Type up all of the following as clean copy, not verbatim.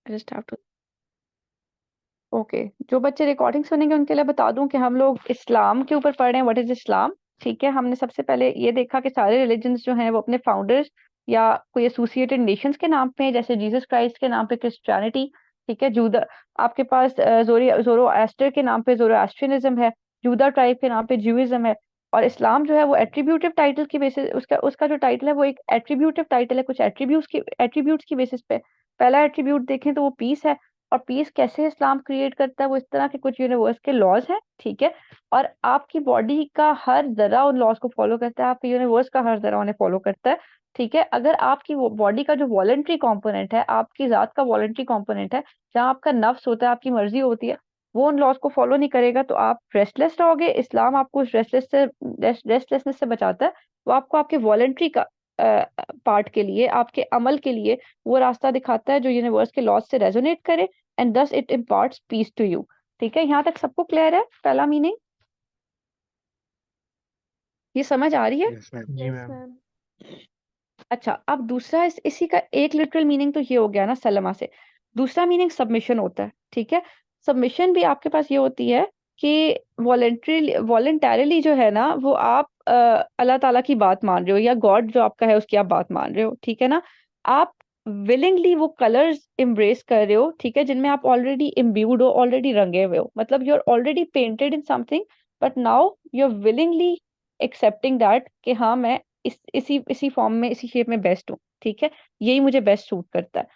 Just have to. Okay, जो बच्चे recording सुनेंगे उनके लिए बता दूं कि हम लोग इस्लाम के ऊपर पढ़ रहे हैं, व्हाट इज इस्लाम। ठीक है, हमने सबसे पहले ये देखा कि सारे रिलीजन्स जो हैं वो अपने फाउंडर्स या कोई एसोसिएटेड नेशंस के नाम पे हैं, जैसे जीसस क्राइस्ट के नाम पे क्रिश्चियनिटी। ठीक है, जूदा आपके पास जोरोएस्टर के नाम पे जोरोएस्ट्रियनिज्म है, जूदा ट्राइब के नाम पे ज्यूइज्म है। और इस्लाम जो है वो एट्रीब्यूटिव टाइटल की बेसिस, उसका उसका जो टाइटल है वो एक एट्रीब्यूटिव टाइटल है, कुछ एट्रीब्यूट्स की बेसिस पे। पहला एट्रीब्यूट देखें तो वो पीस है। और पीस कैसे इस्लाम क्रिएट करता है, वो इस तरह के कुछ यूनिवर्स के लॉज हैं। ठीक है, और आपकी बॉडी का हर जरा उन लॉज को फॉलो करता है, आपके यूनिवर्स का हर जरा उन्हें फॉलो करता है। ठीक है, अगर आपकी बॉडी का जो वॉलंटरी कंपोनेंट है, आपकी जात का वॉलंटरी कंपोनेंट है, जहाँ आपका नफ्स होता है, आपकी मर्जी होती है, वो उन लॉज को फॉलो नहीं करेगा तो आप रेस्टलेस रहोगे। इस्लाम आपको उस रेस्टलेसनेस से बचाता है। वो आपको आपके वॉलंटरी का पार्ट के लिए, आपके अमल के लिए वो रास्ता दिखाता है जो यूनिवर्स के लॉज से रेजोनेट करे, and thus it imparts peace to you. ठीक है, यहाँ तक सबको क्लियर है पहला मीनिंग? ये समझ आ रही है? Yes ma'am. जी यस मैम। मैम। अच्छा, अब दूसरा इसी का एक लिटरल मीनिंग तो ये हो गया ना सलमा से। दूसरा मीनिंग सबमिशन होता है। ठीक है, सबमिशन भी आपके पास ये होती है कि वॉलेंटरली जो है ना, वो आप अल्लाह ताला की बात मान रहे हो, या गॉड जो आपका है उसकी आप बात मान रहे हो। ठीक है ना, आप विलिंगली वो कलर्स एम्ब्रेस कर रहे हो, ठीक है, जिनमें आप ऑलरेडी इम्ब्यूड हो, ऑलरेडी रंगे हुए हो, मतलब you are already painted in something, but now you are willingly accepting that कि हाँ मैं इसी इसी फॉर्म में, इसी शेप में बेस्ट हूँ। ठीक है, यही मुझे बेस्ट सूट करता है।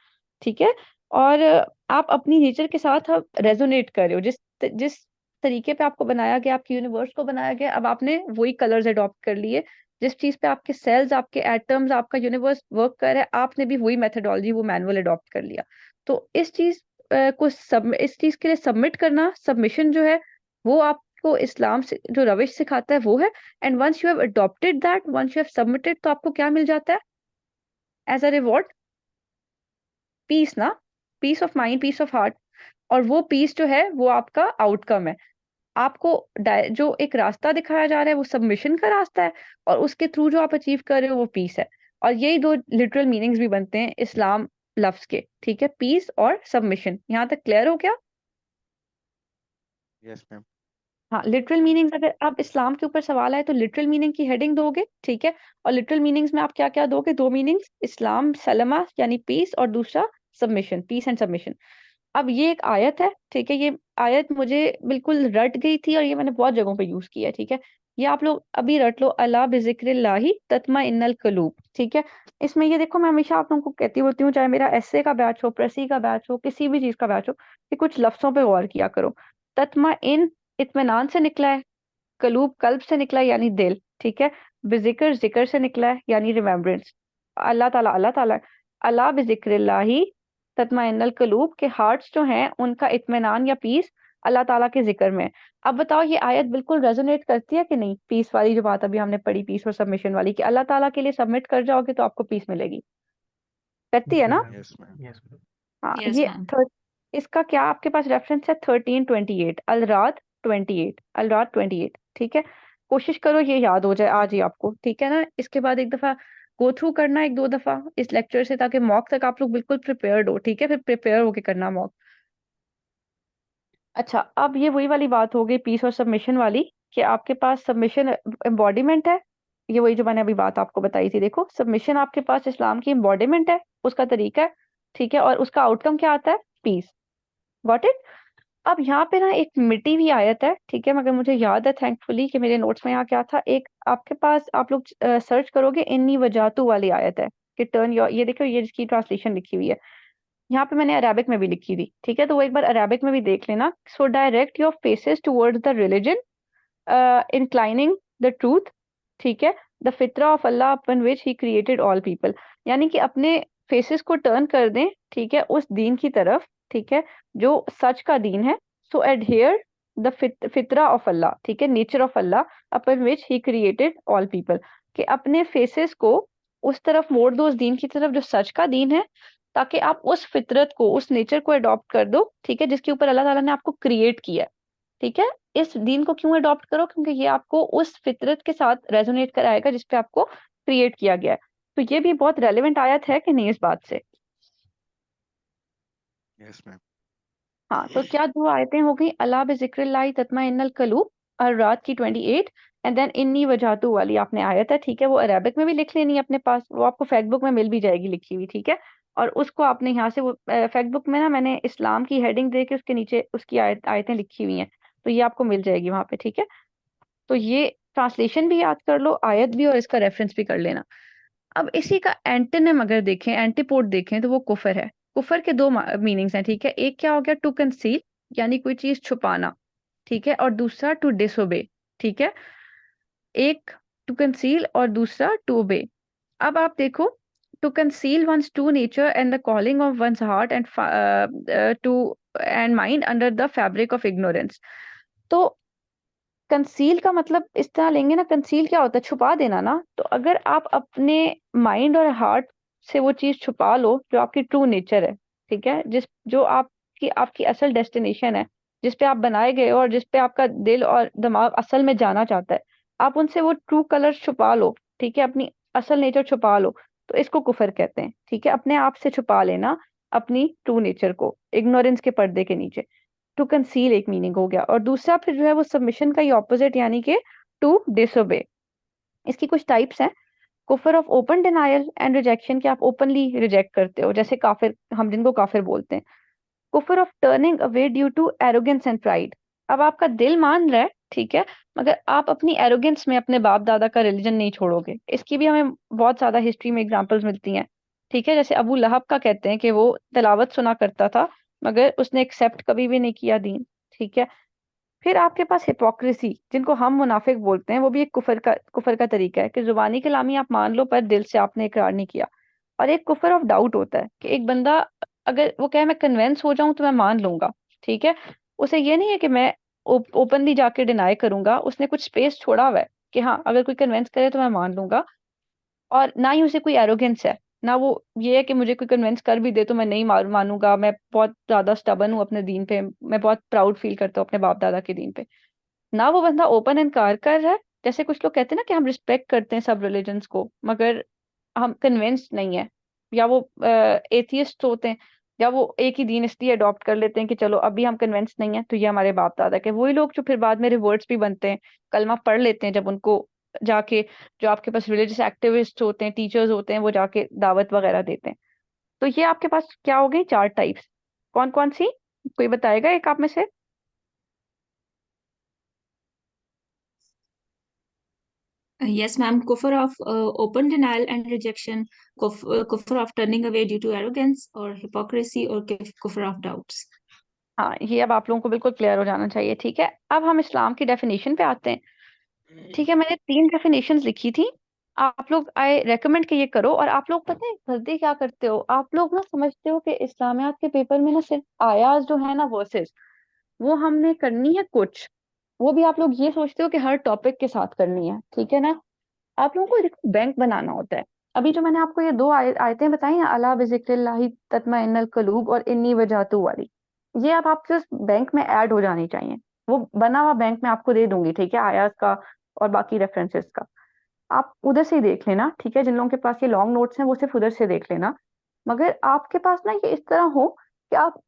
ठीक है, और आप अपनी नेचर के साथ आप रेजोनेट कर रहे हो, जिस जिस तरीके पे आपको बनाया गया, आपके यूनिवर्स को बनाया गया, अब आपने वही कलर्स अडॉप्ट कर लिए। जिस चीज पे आपके सेल्स, आपके एटम्स, आपका यूनिवर्स वर्क कर रहा है, आपने भी वही मेथोडोलॉजी, वो मैनुअल अडॉप्ट कर लिया। तो इस चीज इस चीज के लिए सबमिट करना, सबमिशन जो है, वो आपको इस्लाम से जो रविश सिखाता है वो है। And once you have adopted that, once you have submitted, तो आपको क्या मिल जाता है एज अ रिवॉर्ड? पीस ना, peace of mind, peace of heart. और वो पीस जो है वो आपका आउटकम है। आपको जो एक रास्ता दिखाया जा रहा है वो सबमिशन का रास्ता है, और उसके थ्रू जो आप अचीव कर रहे हो वो पीस है। और यही दो लिटरल मीनिंग्स भी बनते हैं इस्लाम लफ्ज के। ठीक है, पीस और सबमिशन। यहाँ तक क्लियर हो गया? Yes ma'am. हाँ, लिटरल मीनिंग्स, अगर आप इस्लाम के ऊपर सवाल आए तो लिटरल मीनिंग की हेडिंग दोगे। ठीक है, और लिटरल मीनिंग्स में आप क्या क्या दोगे? दो मीनिंग्स, इस्लाम सलमा यानी पीस, और दूसरा सबमिशन, पीस एंड सबमिशन। अब ये एक आयत है। ठीक है, ये आयत मुझे बिल्कुल रट गई थी, और ये मैंने बहुत जगहों पे यूज किया है। ठीक है, ये आप लोग अभी रट लो, अला बिजिक्रिल्लाहि तत्मा इन्नल कुलूब। ठीक है, इसमें ये देखो, मैं हमेशा आप लोगों को कहती होती हूँ, चाहे मेरा एस्से का बैच हो, प्रसी का बैच हो, किसी भी चीज का बैच हो, कि कुछ लफ्जों पे गौर किया करो। तत्मा इन इत्मीनान से निकला है, कलूब कल्ब से निकला है यानी दिल। ठीक है, बिजिक्र जिक्र से निकला है यानी रिमेम्बरेंस। अल्लाह ताला, अल्लाह ताला, अला बिजिक्रिल्लाहि तत्माइन्नल कुलूब, के हार्ट्स जो हैं उनका इत्मीनान या पीस अल्लाह ताला के जिक्र में है। अब बताओ, ये आयत बिल्कुल रेजोनेट करती है कि नहीं? पीस वाली जो बात अभी हमने पढ़ी, पीस और सबमिशन वाली, कि अल्लाह ताला के लिए सबमिट कर जाओगे तो आपको पीस मिलेगी, करती है जी ना? Ma'am. Yes ma'am. Yes ma'am. हाँ, यस ये मैम। इसका क्या आपके पास रेफरेंस है? 1328, अल रात 28, अल रात 28। ठीक है, कोशिश करो ये याद हो जाए आज ही आपको। ठीक है ना, इसके बाद एक दफा गो थ्रू करना, एक दो दफा इस लेक्चर से, ताकि मॉक तक आप लोग बिल्कुल प्रिपेयर्ड हो। ठीक है, फिर प्रिपेयर होके करना मॉक। अच्छा, अब ये वही वाली बात हो गई पीस और सबमिशन वाली, कि आपके पास सबमिशन एम्बॉडीमेंट है। ये वही जो मैंने अभी बात आपको बताई थी, देखो, सबमिशन आपके पास इस्लाम की एम्बॉडीमेंट है, उसका तरीका है। ठीक है, और उसका आउटकम क्या आता है? पीस। Got it? अब यहाँ पे ना एक मिट्टी हुई आयत है। ठीक है, मगर मुझे याद है थैंकफुली कि मेरे नोट्स में यहाँ क्या था, एक आपके पास, आप लोग सर्च करोगे, इन्नी वजातु वाली आयत है कि टर्न योर, ये देखो, ये इसकी ट्रांसलेशन लिखी हुई है। यहाँ पे मैंने अरेबिक में भी लिखी थी। ठीक है, तो वो एक बार अरेबिक में भी देख लेना। So direct your faces towards the religion, inclining the truth. ठीक है, द फितरा of Allah upon which he created all people, यानी कि अपने फेसेस को टर्न कर दें, ठीक है, उस दीन की तरफ, ठीक है, जो सच का दीन है। सो एडहेयर द फितरा ऑफ अल्लाह, ठीक है, nature of Allah, upon which he created all people, कि अपने फेसेस को उस तरफ मोड़ दो, उस दीन की तरफ जो सच का दीन है, ताकि आप उस फितरत को, उस नेचर को अडॉप्ट कर दो, ठीक है, जिसके ऊपर अल्लाह ताला ने आपको क्रिएट किया है। ठीक है, इस दीन को क्यों अडॉप्ट करो? क्योंकि ये आपको उस फितरत के साथ रेजोनेट कराएगा जिसपे आपको क्रिएट किया गया है। तो ये भी बहुत रेलेवेंट आयत है कि नहीं इस बात से? Yes ma'am. हाँ, तो क्या दो आयतें हो गई? अला बिज़िक्रिल्लाहि तत्माइन्नुल क़ुलूब, और रात की 28, एंड देन इन्नी वजातु वाली आपने आयत है, ठीक है, वो अरेबिक में भी लिख लेनी है अपने पास, वो आपको फैक्ट बुक में मिल भी जाएगी लिखी हुई, ठीक है। और उसको आपने यहाँ से वो फैक्ट बुक में ना मैंने इस्लाम की हेडिंग दे के उसके नीचे उसकी आयतें लिखी हुई हैं, तो ये आपको मिल जाएगी वहां पे, ठीक है। तो ये ट्रांसलेशन भी याद कर लो, आयत भी, और इसका रेफरेंस भी कर लेना। अब इसी का एंटोनिम अगर देखें, एंटीपोड देखें, तो वो कुफर है। कुफर के दो मीनिंग्स हैं, ठीक है। एक क्या हो गया? टू कंसील, यानी कोई चीज छुपाना, ठीक है। और दूसरा टू डिसोबे, ठीक है। एक टू कंसील और दूसरा टू ओबे। अब आप देखो, to conceal one's true nature and the calling of one's heart and to and mind under the fabric of ignorance. तो कंसील का मतलब इस तरह लेंगे ना, कंसील क्या होता है? छुपा देना ना। तो अगर आप अपने माइंड और हार्ट से वो चीज छुपा लो जो आपकी ट्रू नेचर है, ठीक है, जिस जो आपकी आपकी असल डेस्टिनेशन है, जिस पे आप बनाए गए हो और जिस पे आपका दिल और दिमाग असल में जाना चाहता है, आप उनसे वो ट्रू कलर छुपा लो, ठीक है, अपनी असल नेचर छुपा लो, तो इसको कुफर कहते हैं, ठीक है। अपने आप से छुपा लेना अपनी ट्रू नेचर को इग्नोरेंस के पर्दे के नीचे। टू कंसील एक मीनिंग हो गया, और दूसरा फिर जो है वो सबमिशन का ही ऑपोजिट, यानी कि टू डिसोबे। इसकी कुछ टाइप्स हैं। कुफर of open denial and rejection, कि आप ओपनली रिजेक्ट करते हो, जैसे काफिर, हम जिनको काफिर बोलते हैं। कुफर of turning away due to arrogance and pride, अब आपका दिल मान रहा है, ठीक है, मगर आप अपनी एरोगेंस में अपने बाप दादा का रिलीजन नहीं छोड़ोगे। इसकी भी हमें बहुत ज्यादा हिस्ट्री में एग्जांपल्स मिलती हैं, ठीक है। जैसे अबू लहब का कहते हैं कि वो तिलावत सुना करता था, मगर उसने एक्सेप्ट कभी भी नहीं किया दीन, ठीक है। फिर आपके पास हिपोक्रेसी, जिनको हम मुनाफिक बोलते हैं, वो भी एक कुफर का तरीका है कि जुबानी कलामी आप मान लो पर दिल से आपने इकरार नहीं किया। और एक कुफर ऑफ डाउट होता है कि एक बंदा अगर वो कहे मैं कन्वेंस हो जाऊं तो मैं मान लूंगा, ठीक है, उसे ये नहीं है कि मैं ओपनली जाके डिनाई करूंगा, उसने कुछ स्पेस छोड़ा हुआ है कि हाँ अगर कोई कन्वेंस करे तो मैं मान लूंगा। और ना ही उसे कोई एरोगेंस है, ना वो ये है कि मुझे कोई कन्विंस कर भी दे तो मैं नहीं मानूंगा, मैं बहुत ज्यादा स्टबन हूँ अपने दीन पे, मैं बहुत प्राउड फील करता हूँ अपने बाप दादा के दीन पे। ना वो बंदा ओपन इनकार कर रहा है, जैसे कुछ लोग कहते हैं ना कि हम रिस्पेक्ट करते हैं सब रिलीजन्स को, मगर हम कन्विंस्ड नहीं है, या वो एथियस्ट होते हैं, या वो एक ही दीन इसलिए अडॉप्ट कर लेते हैं कि चलो अभी हम कन्विंस नहीं है, तो ये हमारे बाप दादा के वही लोग जो फिर बाद में रिवर्ट्स भी बनते हैं, कलमा पढ़ लेते हैं जब उनको जाके, जो आपके पास रिलीजियस एक्टिविस्ट होते हैं, टीचर्स होते हैं, वो जाके दावत वगैरह देते हैं। तो ये आपके पास क्या हो गई? चार टाइप्स। कौन कौन सी? कोई बताएगा एक आप में से? Yes, ma'am. Kufr of open denial and rejection, kufr of turning away due to arrogance or hypocrisy, or kufr of doubts. हाँ, ये अब आप लोगों को बिल्कुल क्लियर हो जाना चाहिए, ठीक है। अब हम इस्लाम की डेफिनेशन पे आते हैं, ठीक है। मैंने तीन डेफिनेशंस लिखी थी, आप लोग आई रेकमेंड कि ये करो। और आप लोग पता है गलती क्या करते हो? आप लोग ना समझते हो कि इस्लामियात के पेपर में ना सिर्फ आयात जो है ना, वर्सेस, वो हमने करनी है कुछ, वो भी आप लोग ये सोचते हो कि हर टॉपिक के साथ करनी है, ठीक है ना। आप लोगों को देखो बैंक बनाना होता है। अभी जो मैंने आपको ये दो आयतें बताई ना, अला बिज़िक्रिल्लाहि तत्मइन्नुल क़ुलूब और इन्नी वजातु वाली, ये अब आपके उस बैंक में ऐड हो जानी चाहिए। वो बना हुआ बैंक में आपको दे दूंगी, ठीक है, आयात का और बाकी रेफरेंसेस का। आप उधर से ही देख लेना, ठीक है। जिन लोगों के पास ये लॉन्ग नोट्स हैं वो सिर्फ उधर से देख लेना। मगर आपके पास ना ये इस तरह हो कि आप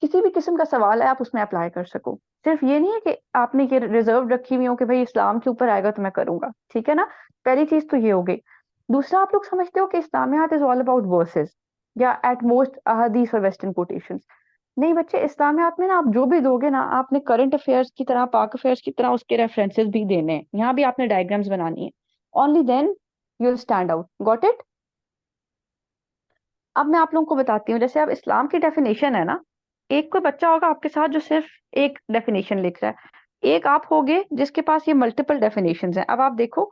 किसी भी किस्म का सवाल है आप उसमें अप्लाई कर सको। सिर्फ ये नहीं है कि आपने ये रिजर्व रखी हुई हो कि भाई इस्लाम के ऊपर आएगा तो मैं करूंगा, ठीक है ना। पहली चीज तो ये हो गई। दूसरा, आप लोग समझते हो कि इस्लामियात इज ऑल अबाउट वर्सेस, या एट मोस्ट अहदीस और वेस्टर्न कोटेशंस। नहीं बच्चे, इस्लामियात में ना आप जो भी दोगे ना, आपने करंट अफेयर्स की तरह, पाक अफेयर्स की तरह उसके रेफरेंसेस भी देने हैं, यहाँ भी आपने डायग्राम्स बनानी है। Only then you will stand out. Got it? अब मैं आप लोगों को बताती हूँ, जैसे अब इस्लाम की डेफिनेशन है ना, एक कोई बच्चा होगा आपके साथ जो सिर्फ एक डेफिनेशन लिख रहा है, एक आप होगे जिसके पास ये मल्टीपल डेफिनेशंस हैं। अब आप देखो,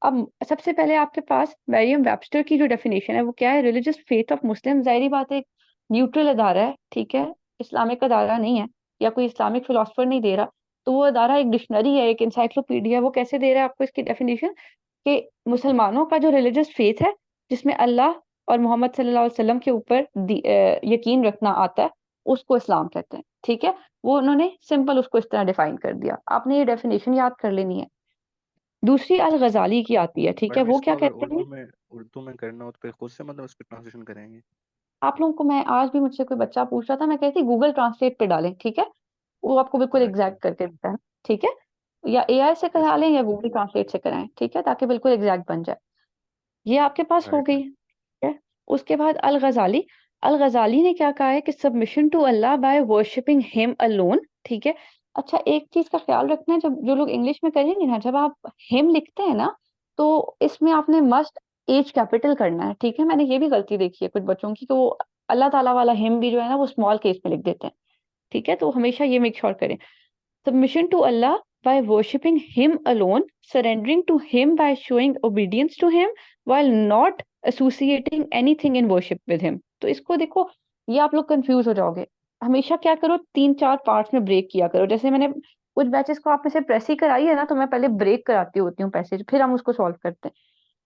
अब सबसे पहले आपके पास मैरियम वेबस्टर की जो डेफिनेशन है वो क्या है? रिलीजियस फेथ ऑफ मुस्लिम, जाहिर बात है एक न्यूट्रल अदारा है, ठीक है, इस्लामिक अदारा नहीं है, या कोई इस्लामिक फिलोसफर नहीं दे रहा। तो वो अदारा एक डिक्शनरी है, एक इंसाइक्लोपीडिया है। वो कैसे दे रहा है आपको इसकी डेफिनेशन? कि मुसलमानों का जो रिलीजियस फेथ है, जिसमें अल्लाह और मोहम्मद सल्लल्लाहु अलैहि वसल्लम के ऊपर यकीन रखना आता है, उसको इस्लाम कहते हैं, ठीक है। वो उन्होंने सिंपल उसको इस तरह डिफाइन कर दिया, आपने ये डेफिनेशन याद कर लेनी है। दूसरी अल गजाली की आती है, ठीक है, मैडम वो इसको क्या अगर कहते हैं? उर्दू में करना हो तो फिर खुद से मतलब उसको ट्रांसलेशन करेंगे? आप लोगों को, मैं आज भी मुझसे कोई बच्चा पूछ रहा था, मैं कहती गूगल ट्रांसलेट पे डालें, ठीक है, वो आपको बिल्कुल राइट। एग्जैक्ट करके देता है, ठीक है, या एआई से यस करा लें या गूगल ट्रांसलेट से कराएं, ठीक है, ताकि बिल्कुल एग्जैक्ट बन जाए। ये आपके पास हो राइट गई, ठीक है। उसके बाद अल गजाली, अल गजाली ने क्या कहा है कि submission to Allah by worshipping him alone, ठीक है। अच्छा, एक चीज का ख्याल रखना है, जब जो लोग इंग्लिश में करेंगे ना, जब आप हिम लिखते हैं ना, तो इसमें आपने मस्ट एज कैपिटल करना है, ठीक है। मैंने ये भी गलती देखी है कुछ बच्चों की, कि वो अल्लाह ताला वाला हिम भी जो है ना वो स्मॉल केस में लिख देते हैं, ठीक है। तो हमेशा ये मेक श्योर करें, submission to Allah by worshipping Him alone, surrendering to Him by showing obedience to Him, while not associating anything in worship with Him। तो इसको देखो, ये आप लोग कंफ्यूज हो जाओगे। हमेशा क्या करो, 3-4 पार्ट्स में ब्रेक किया करो। जैसे मैंने कुछ बैचेस को आप में से प्रेसी कराई है ना, तो मैं पहले ब्रेक कराती होती हूँ पैसेज, फिर हम उसको सॉल्व करते हैं।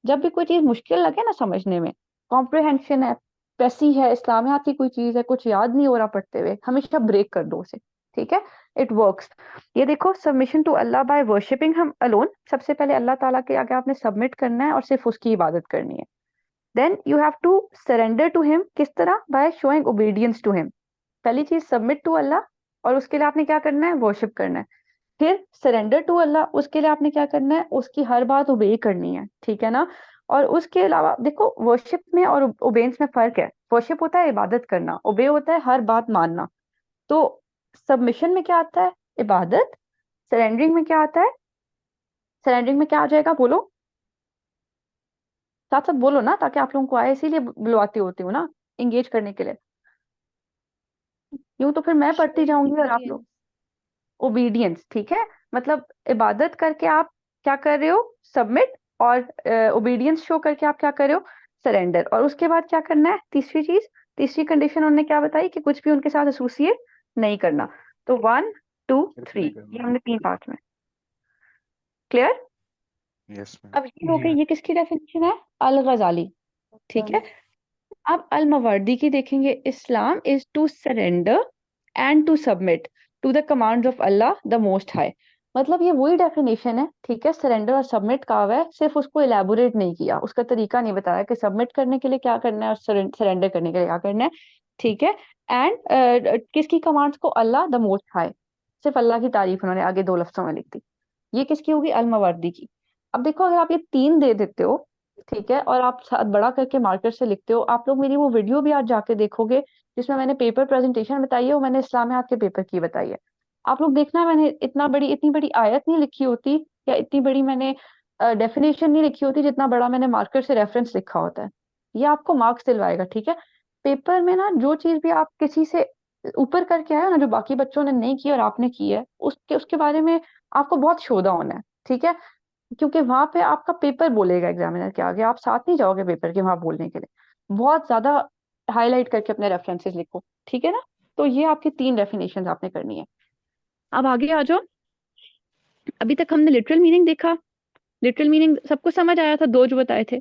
जब भी कोई चीज मुश्किल लगे ना समझने में, कॉम्प्रिहेंशन है, पेसी है, इस्लामियात की कोई चीज है, कुछ याद नहीं हो रहा पढ़ते हुए, हमेशा ब्रेक कर दो उसे, ठीक है। It works. ये देखो, submission to Allah by worshipping him alone, सबसे पहले अल्लाह ताला के आगे आपने सबमिट करना है और सिर्फ उसकी इबादत करनी है। Then you have to surrender to him, किस तरह, by showing obedience to him. पहली चीज सबमिट टू अल्लाह, और उसके लिए आपने क्या करना है, वर्शिप करना है। फिर सरेंडर टू अल्लाह, उसके लिए आपने क्या करना है, उसकी हर बात ओबे करनी है, ठीक है ना। और उसके अलावा देखो, वर्शिप में और ओबेंस में फर्क है। वर्शिप होता है इबादत करना, ओबे होता है हर बात मानना। तो सबमिशन में क्या आता है, इबादत। सरेंडरिंग में क्या आता है, सरेंडरिंग में क्या आ जाएगा, बोलो, साथ साथ बोलो ना, ताकि आप लोगों को आए, इसीलिए बुलवाती होती हूँ ना, इंगेज करने के लिए। यूं तो फिर मैं पढ़ती Showing जाऊंगी और आप लोग। obedience. ओबीडियंस, ठीक है, मतलब इबादत करके आप क्या कर रहे हो, सबमिट। और ओबीडियंस शो करके आप क्या कर रहे हो, सरेंडर। और उसके बाद क्या करना है, तीसरी चीज, तीसरी कंडीशन उन्होंने क्या बताई, कि कुछ भी उनके साथ एसोसिएट नहीं करना। तो 1 2 हेल्प 3, नहीं ये करना। हमने 3 पार्ट में क्लियर। Yes ma'am. अब ये हो जी गई, ये किसकी डेफिनेशन है, अल गजाली, ठीक है। अब अल मवार्दी की देखेंगे, Islam is to surrender and to submit to the commands of Allah the most high. मतलब ये वही डेफिनेशन है, ठीक है। सरेंडर और सबमिट का हुआ है, सिर्फ उसको इलेबोरेट नहीं किया, उसका तरीका नहीं बताया कि सबमिट करने के लिए क्या करना है और सरेंडर करने के लिए क्या करना है, ठीक है। एंड किसकी कमांड्स को, अल्लाह द मोस्ट हाई, सिर्फ अल्लाह की तारीफ उन्होंने आगे 2 लफ्जों में लिख दी। ये किसकी होगी, अल मवार्दी की। अब देखो, अगर आप ये 3 दे देते हो, ठीक है, और आप साथ बड़ा करके मार्कर से लिखते हो, आप लोग मेरी वो वीडियो भी आज जाके देखोगे, जिसमें मैंने पेपर प्रेजेंटेशन बताई है, वो मैंने इस्लामियात के पेपर की बताई है। आप लोग देखना, मैंने इतनी बड़ी आयत नहीं लिखी होती, या इतनी बड़ी मैंने डेफिनेशन नहीं लिखी होती, जितना बड़ा मैंने मार्कर से रेफरेंस लिखा होता है। ये आपको मार्क्स दिलवाएगा, ठीक है। पेपर में ना, जो चीज भी आप किसी से ऊपर करके आए हो ना, जो बाकी बच्चों ने नहीं की और आपने की है, उसके उसके बारे में आपको बहुत शोधा होना है, ठीक है। क्योंकि वहां पे आपका पेपर बोलेगा एग्जामिनर के आगे, आप साथ नहीं जाओगे पेपर के वहां बोलने के लिए। बहुत ज्यादा हाईलाइट करके अपने रेफरेंसेस लिखो, ठीक है ना। तो ये आपकी 3 डेफिनेशन आपने करनी है। अब आगे आ जाओ। अभी तक हमने लिटरल मीनिंग देखा, लिटरल मीनिंग सबको समझ आया था, 2 जो बताए थे।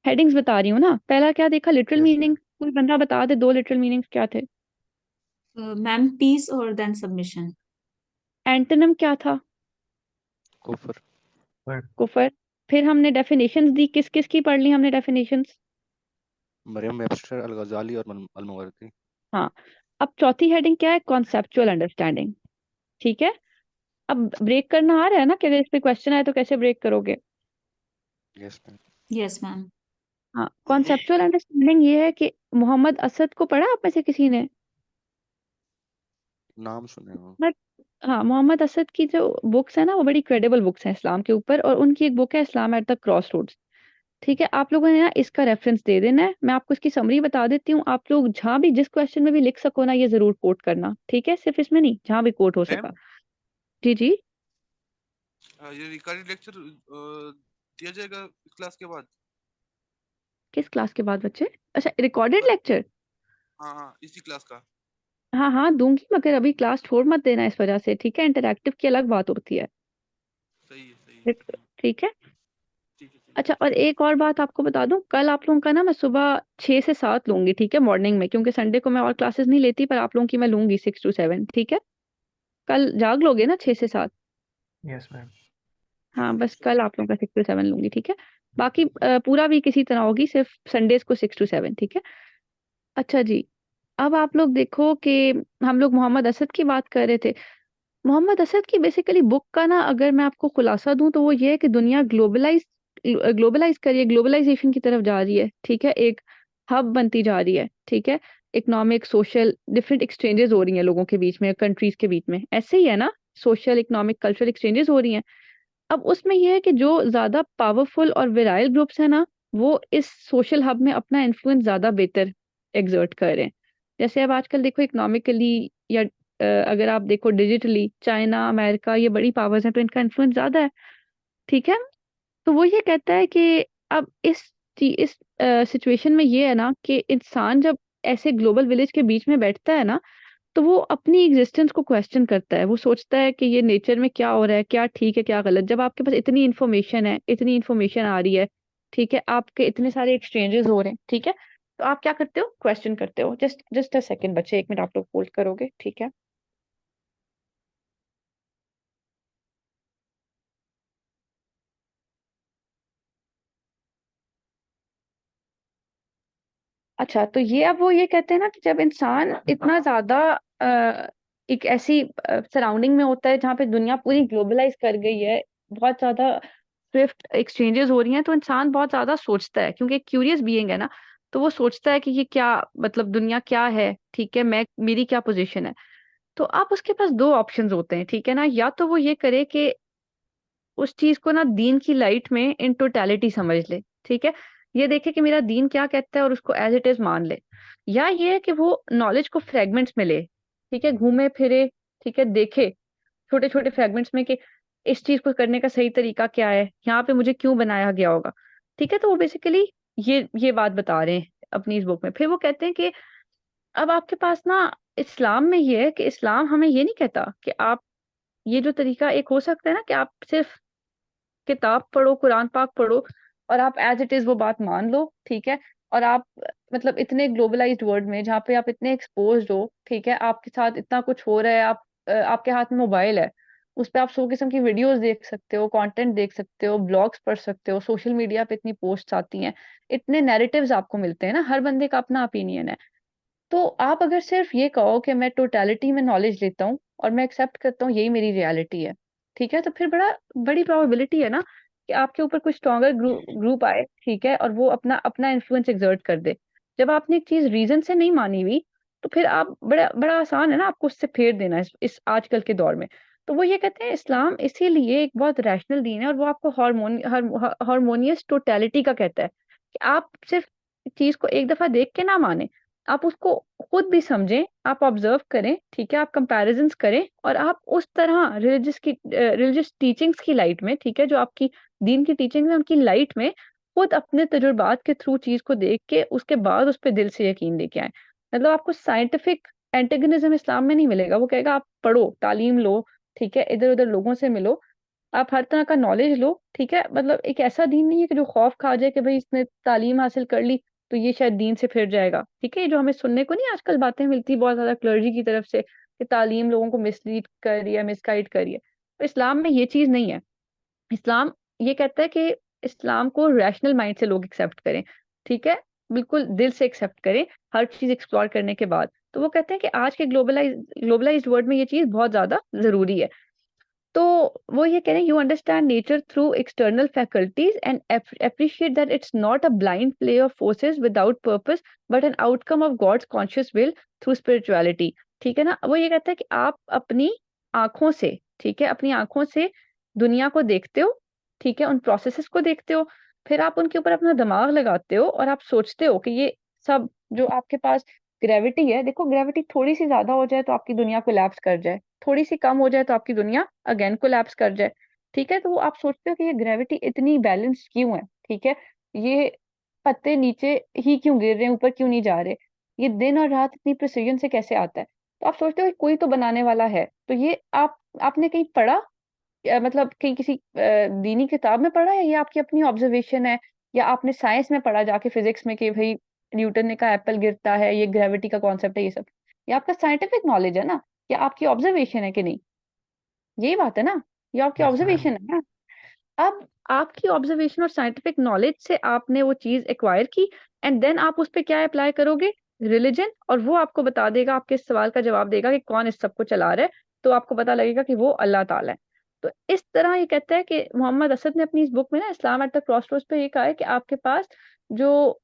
हेडिंग्स बता रही हूँ ना, पहला क्या देखा, लिटरल यस मीनिंग, मैम। कोई बंदा बता दे 2 लिटरल मीनिंग्स क्या थे। Ma'am, peace or then submission. Antonym क्या था, कुफर। पर कुफर। फिर हमने डेफिनेशंस दी, किस किस की पढ़ ली हमने डेफिनेशंस। मरियम वेबस्टर, अल गजाली और अल मवारदी। हाँ। अब चौथी हेडिंग क्या है, कॉन्सेप्चुअल अंडरस्टैंडिंग, ठीक है। अब ब्रेक करना आ रहा है ना, कि अगर इस पे क्वेश्चन आए तो कैसे ब्रेक करोगे। Yes ma'am. Yes, ma'am. हाँ, कॉन्सेप्चुअल अंडरस्टैंडिंग ये है कि मोहम्मद असद को पढ़ा आप में से किसी ने। नाम सुने हो। बट हाँ, मोहम्मद असद की जो बुक्स है ना, वो बड़ी क्रेडिबल बुक्स हैं इस्लाम के ऊपर, और उनकी एक बुक है इस्लाम एट द क्रॉस रोड्स, ठीक है। आप लोगों ने ना इसका रेफरेंस दे देना है, मैं आपको इसकी समरी बता देती हूँ। आप लोग जहाँ भी जिस क्वेश्चन में भी लिख सको ना, ये जरूर कोट करना, ठीक है, सिर्फ इसमें नहीं, जहाँ भी कोट हो मैम, सका। जी जी। ये रिकॉर्डेड लेक्चर दिया जाएगा इस क्लास के बाद। किस क्लास के बाद बच्चे, अच्छा रिकॉर्डेड लेक्चर। हाँ हाँ, इसी क्लास का। हाँ हाँ दूंगी, मगर अभी क्लास छोड़ मत देना इस वजह से, ठीक है। इंटरैक्टिव की अलग बात होती है, सही है सही है। ठीक है। ठीक है ठीक अच्छा, और एक और बात आपको बता दूं, कल आप लोगों का ना मैं सुबह 6 से 7 लूंगी, ठीक है, मॉर्निंग में, क्योंकि संडे को मैं और क्लासेस नहीं लेती, पर आप लोगों की मैं लूंगी 6 to 7, ठीक है। कल जाग लोगे ना 6 से 7। Yes ma'am. हाँ, बस कल आप लोगों का 6 to 7 लूंगी, ठीक है। बाकी पूरा वीक इसी तरह होगी, सिर्फ संडेज को 6 to 7, ठीक है। अच्छा जी, अब आप लोग देखो कि हम लोग मोहम्मद असद की बात कर रहे थे। मोहम्मद असद की बेसिकली बुक का ना अगर मैं आपको खुलासा दूं तो वो ये है कि दुनिया ग्लोबलाइज करिए, ग्लोबलाइजेशन की तरफ जा रही है, ठीक है, एक हब बनती जा रही है, ठीक है। इकोनॉमिक सोशल डिफरेंट एक्सचेंजेस हो रही हैं लोगों के बीच में, कंट्रीज के बीच में, ऐसे ही है ना, सोशल इकोनॉमिक कल्चरल एक्सचेंजेस हो रही हैं। अब उसमें यह है कि जो ज्यादा पावरफुल और विराइल ग्रुप्स है ना, वो इस सोशल हब में अपना इन्फ्लुएंस ज्यादा बेहतर एग्जर्ट कर रहे हैं। जैसे अब आजकल देखो इकोनॉमिकली या अगर आप देखो डिजिटली, चाइना अमेरिका ये बड़ी पावर्स हैं तो इनका इन्फ्लुएंस ज्यादा है, ठीक है। तो वो ये कहता है कि अब इस सिचुएशन में ये है ना कि इंसान जब ऐसे ग्लोबल विलेज के बीच में बैठता है ना, तो वो अपनी एग्जिस्टेंस को क्वेश्चन करता है। वो सोचता है कि ये नेचर में क्या हो रहा है, क्या ठीक है क्या गलत। जब आपके पास इतनी इन्फॉर्मेशन है, इतनी इन्फॉर्मेशन आ रही है, ठीक है, आपके इतने सारे एक्सचेंजेस हो रहे हैं, ठीक है, तो आप क्या करते हो, क्वेश्चन करते हो। जस्ट जस्ट अ सेकंड बच्चे, 1 मिनट आप लोग होल्ड करोगे, ठीक है। अच्छा, तो ये अब वो ये कहते हैं ना कि जब इंसान इतना ज्यादा एक ऐसी सराउंडिंग में होता है जहाँ पे दुनिया पूरी ग्लोबलाइज कर गई है, बहुत ज्यादा स्विफ्ट एक्सचेंजेस हो रही हैं, तो इंसान बहुत ज्यादा सोचता है, क्योंकि क्यूरियस बीइंग है ना। तो वो सोचता है कि ये क्या, मतलब दुनिया क्या है, ठीक है, मैं मेरी क्या पोजीशन है। तो आप उसके पास दो ऑप्शंस होते हैं, ठीक है ना। या तो वो ये करे कि उस चीज को ना दीन की लाइट में इन टोटलिटी समझ ले, ठीक है, ये देखे कि मेरा दीन क्या कहता है और उसको एज इट इज मान ले। या ये है कि वो नॉलेज को फ्रेगमेंट्स में ले, ठीक है, घूमे फिरे, ठीक है, देखे छोटे छोटे फ्रेगमेंट्स में कि इस चीज को करने का सही तरीका क्या है, यहाँ पे मुझे क्यों बनाया गया होगा, ठीक है। तो वो बेसिकली ये बात बता रहे हैं अपनी इस बुक में। फिर वो कहते हैं कि अब आपके पास ना इस्लाम में ये है कि इस्लाम हमें ये नहीं कहता कि आप, ये जो तरीका एक हो सकता है ना कि आप सिर्फ किताब पढ़ो, कुरान पाक पढ़ो और आप एज इट इज वो बात मान लो, ठीक है। और आप मतलब इतने ग्लोबलाइज्ड वर्ल्ड में जहाँ पे आप इतने एक्सपोज्ड हो, ठीक है, आपके साथ इतना कुछ हो रहा है, आप आपके हाथ में मोबाइल है, उस पे आप 100 किस्म की वीडियोस देख सकते हो, कंटेंट देख सकते हो, ब्लॉग्स पढ़ सकते हो, सोशल मीडिया पे इतनी पोस्ट्स आती हैं, इतने नैरेटिव्स आपको मिलते हैं ना, हर बंदे का अपना ओपिनियन है। तो आप अगर सिर्फ ये कहो कि मैं टोटलिटी में नॉलेज लेता हूँ और मैं एक्सेप्ट करता हूँ यही मेरी रियलिटी है, ठीक है, तो फिर बड़ी प्रोबेबिलिटी है ना कि आपके ऊपर कोई स्ट्रॉन्गर ग्रुप आए, ठीक है, और वो अपना अपना इन्फ्लुएंस एक्सर्ट कर दे। जब आपने एक चीज रीजन से नहीं मानी हुई, तो फिर आप बड़ा बड़ा आसान है ना आपको उससे फेर देना इस आजकल के दौर में। तो वो ये कहते हैं इस्लाम इसीलिए एक बहुत रैशनल दीन है और वो आपको हार्मोनियस टोटलिटी का कहता है कि आप सिर्फ चीज को एक दफा देख के ना माने, आप उसको खुद भी समझें, आप ऑब्जर्व करें, ठीक है, आप कंपैरिजंस करें और आप उस तरह रिलीजियस टीचिंग्स की लाइट में, ठीक है, जो आपकी दीन की टीचिंग्स है उनकी लाइट में खुद अपने तजुर्बात के थ्रू चीज को देख के उसके बाद उस पर दिल से यकीन लेके आए। मतलब आपको साइंटिफिक एंटेगनिज्म इस्लाम में नहीं मिलेगा। वो कहेगा आप पढ़ो, तालीम लो, ठीक है, इधर उधर लोगों से मिलो, आप हर तरह का नॉलेज लो, ठीक है। मतलब एक ऐसा दीन नहीं है कि जो खौफ खा जाए कि भाई इसने तालीम हासिल कर ली तो ये शायद दीन से फिर जाएगा, ठीक है। ये जो हमें सुनने को नहीं आजकल बातें मिलती बहुत ज्यादा क्लर्जी की तरफ से कि तालीम लोगों को मिसलीड कर रही है, मिसगाइड कर रही है, तो इस्लाम में ये चीज नहीं है। इस्लाम ये कहता है कि इस्लाम को रैशनल माइंड से लोग एक्सेप्ट करें, ठीक है, बिल्कुल दिल से एक्सेप्ट करें हर चीज एक्सप्लोर करने के बाद। तो वो कहते हैं कि आज के ग्लोबलाइज्ड वर्ल्ड में ये चीज बहुत ज्यादा जरूरी है। तो वो ये कह रहे हैं you understand nature through external faculties and appreciate that it's not a blind play of forces without purpose but an outcome of God's conscious will through spirituality, ठीक है ना। वो ये कहता है कि आप अपनी आंखों से, ठीक है, अपनी आंखों से दुनिया को देखते हो, ठीक है, उन प्रोसेसेस को देखते हो, फिर आप उनके ऊपर अपना दिमाग लगाते हो और आप सोचते हो कि ये सब जो आपके पास ग्रेविटी है, देखो ग्रेविटी थोड़ी सी ज्यादा हो जाए तो आपकी दुनिया कोलैप्स कर जाए, थोड़ी सी कम हो जाए तो आपकी दुनिया अगेन कोलैप्स कर जाए, ठीक है। तो वो आप सोचते हो कि ये ग्रेविटी इतनी बैलेंस क्यों है, ठीक है, ये पत्ते नीचे ही क्यों गिर रहे हैं, ऊपर क्यों नहीं जा रहे, ये दिन और रात इतनी प्रिसीजन से कैसे आता है। तो आप सोचते हो कि कोई तो बनाने वाला है। तो ये आपने कहीं पढ़ा, मतलब कहीं किसी दीनी किताब में पढ़ा है, ये आपकी अपनी ऑब्जर्वेशन है, या आपने साइंस में पढ़ा जाके फिजिक्स में कि भाई न्यूटन ने कहा एप्पल गिरता है, ये ग्रेविटी का कॉन्सेप्ट है, ये सब ये आपका साइंटिफिक नॉलेज है ना, या आपकी ऑब्जर्वेशन है कि नहीं, यही बात है ना, ये आपकी यस मैम। ऑब्जर्वेशन है ना। अब आपकी ऑब्जर्वेशन और साइंटिफिक नॉलेज से आपने वो चीज एक्वायर की, एंड देन आप उस पर क्या अप्लाई करोगे, रिलीजन, और वो आपको बता देगा, आपके इस सवाल का जवाब देगा कि कौन इस सबको चला रहा है, तो आपको पता लगेगा कि वो अल्लाह ताला है। तो इस तरह ये कहता है कि मोहम्मद असद ने अपनी इस बुक में ना इस्लाम एट द क्रॉसरोड्स पे ये कहा है कि आपके पास जो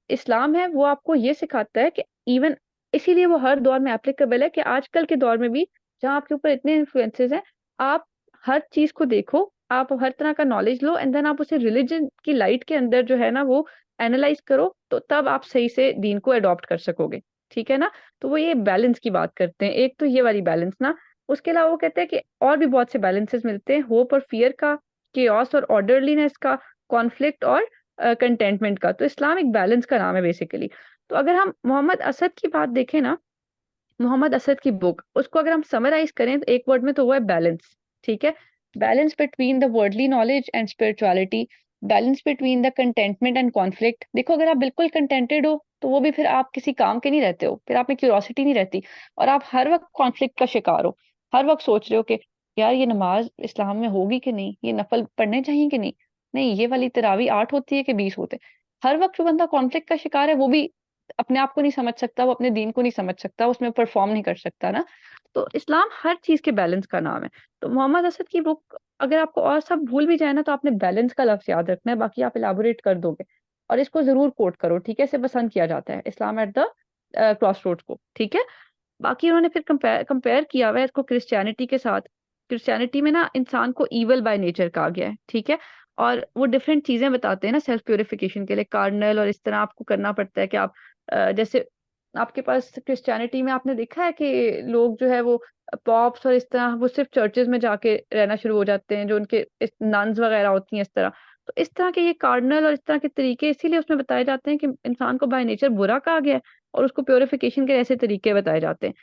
इस्लाम है वो आपको ये सिखाता है कि इवन, इसीलिए वो हर दौर में एप्लीकेबल है, कि आजकल के दौर में भी जहाँ आपके ऊपर इतने इन्फ्लुएंसेस हैं, आप हर चीज को देखो, आप हर तरह का नॉलेज लो, एंड देन आप उसे रिलीजन की लाइट के अंदर जो है ना वो एनालाइज करो, तो तब आप सही से दीन को अडॉप्ट कर सकोगे। ठीक है ना। तो वो ये बैलेंस की बात करते हैं, एक तो ये वाली बैलेंस ना, उसके अलावा वो कहते हैं कि और भी बहुत से बैलेंसेस मिलते हैं, होप और फियर का, केओस और ऑर्डरलीनेस का, कॉन्फ्लिक्ट और कंटेंटमेंट का। तो इस्लाम एक बैलेंस का नाम है बेसिकली। तो अगर हम मोहम्मद असद की बात देखें ना, मोहम्मद असद की बुक, उसको अगर हम समराइज करें तो एक वर्ड में, तो वो है बैलेंस। ठीक है। Balance between the worldly knowledge and spirituality, balance between the containment and conflict. देखो अगर आप बिल्कुल कंटेंटेड हो तो वो भी फिर आप किसी काम के नहीं रहते हो, फिर आप में क्यूरोसिटी नहीं रहती, और आप हर वक्त कॉन्फ्लिक्ट का शिकार हो, हर वक्त सोच रहे हो कि यार ये नमाज इस्लाम में होगी कि नहीं, ये नफल पढ़ने चाहिए कि नहीं, नहीं ये वाली तरावी 8 होती है कि 20 होते हैं। हर वक्त जो बंदा कॉन्फ्लिक्ट का शिकार है वो भी अपने आप को नहीं समझ सकता, वो अपने दीन को नहीं समझ सकता, उसमें परफॉर्म नहीं कर सकता ना। तो इस्लाम हर चीज के बैलेंस का नाम है। तो मोहम्मद असद की बुक, अगर आपको और सब भूल भी जाए ना, तो आपने बैलेंस का लफ्ज याद रखना है, बाकी आप इलाबोरेट कर दोगे, और इसको जरूर कोट करो। ठीक है, इसे पसंद किया जाता है, इस्लाम एट द क्रॉस रोड्स को। ठीक है। बाकी उन्होंने फिर कंपेयर किया हुआ है इसको क्रिश्चियनिटी के साथ। क्रिश्चियनिटी में ना इंसान को इवल बाय नेचर कहा गया है। ठीक है। और वो डिफरेंट चीजें बताते हैं ना सेल्फ प्योरिफिकेशन के लिए, कार्नल, और इस तरह आपको करना पड़ता है कि आप जैसे आपके पास क्रिश्चियनिटी में आपने देखा है कि लोग जो है वो पॉप्स और इस तरह वो सिर्फ चर्चेज में जाके रहना शुरू हो जाते हैं, जो उनके नन्स वगैरह होती हैं इस तरह। तो इस तरह के ये कार्डिनल और इस तरह के तरीके इसीलिए उसमें बताए जाते हैं कि इंसान को बाय नेचर बुरा कहा गया है, और उसको प्योरिफिकेशन के ऐसे तरीके बताए जाते हैं।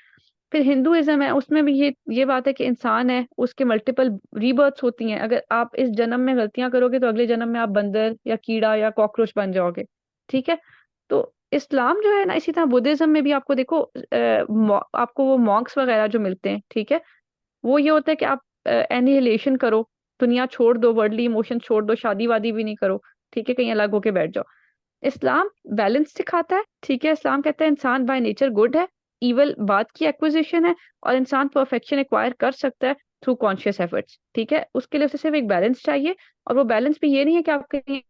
फिर हिंदुइज्म है, उसमें भी ये बात है कि इंसान है, उसके मल्टीपल रीबर्थ्स होती हैं, अगर आप इस जन्म में गलतियां करोगे तो अगले जन्म में आप बंदर या कीड़ा या कॉकरोच बन जाओगे। ठीक है। तो इस्लाम जो है ना, इसी तरह बुद्धिज्म में भी आपको देखो आपको वो मॉन्क्स वगैरह जो मिलते हैं, ठीक है, वो ये होता है कि आप एनिहिलेशन करो, दुनिया छोड़ दो, वर्ल्डली इमोशन छोड़ दो, शादी वादी भी नहीं करो, ठीक है, कहीं अलग होके बैठ जाओ। इस्लाम बैलेंस सिखाता है। ठीक है। इस्लाम कहता है इंसान बाय नेचर गुड है, इवल बाद की एक्विजिशन है, और इंसान परफेक्शन एक्वायर कर सकता है थ्रू कॉन्शियस एफर्ट्स। ठीक है। उसके लिए उसे सिर्फ एक बैलेंस चाहिए, और वो बैलेंस भी ये नहीं है कि आप कहीं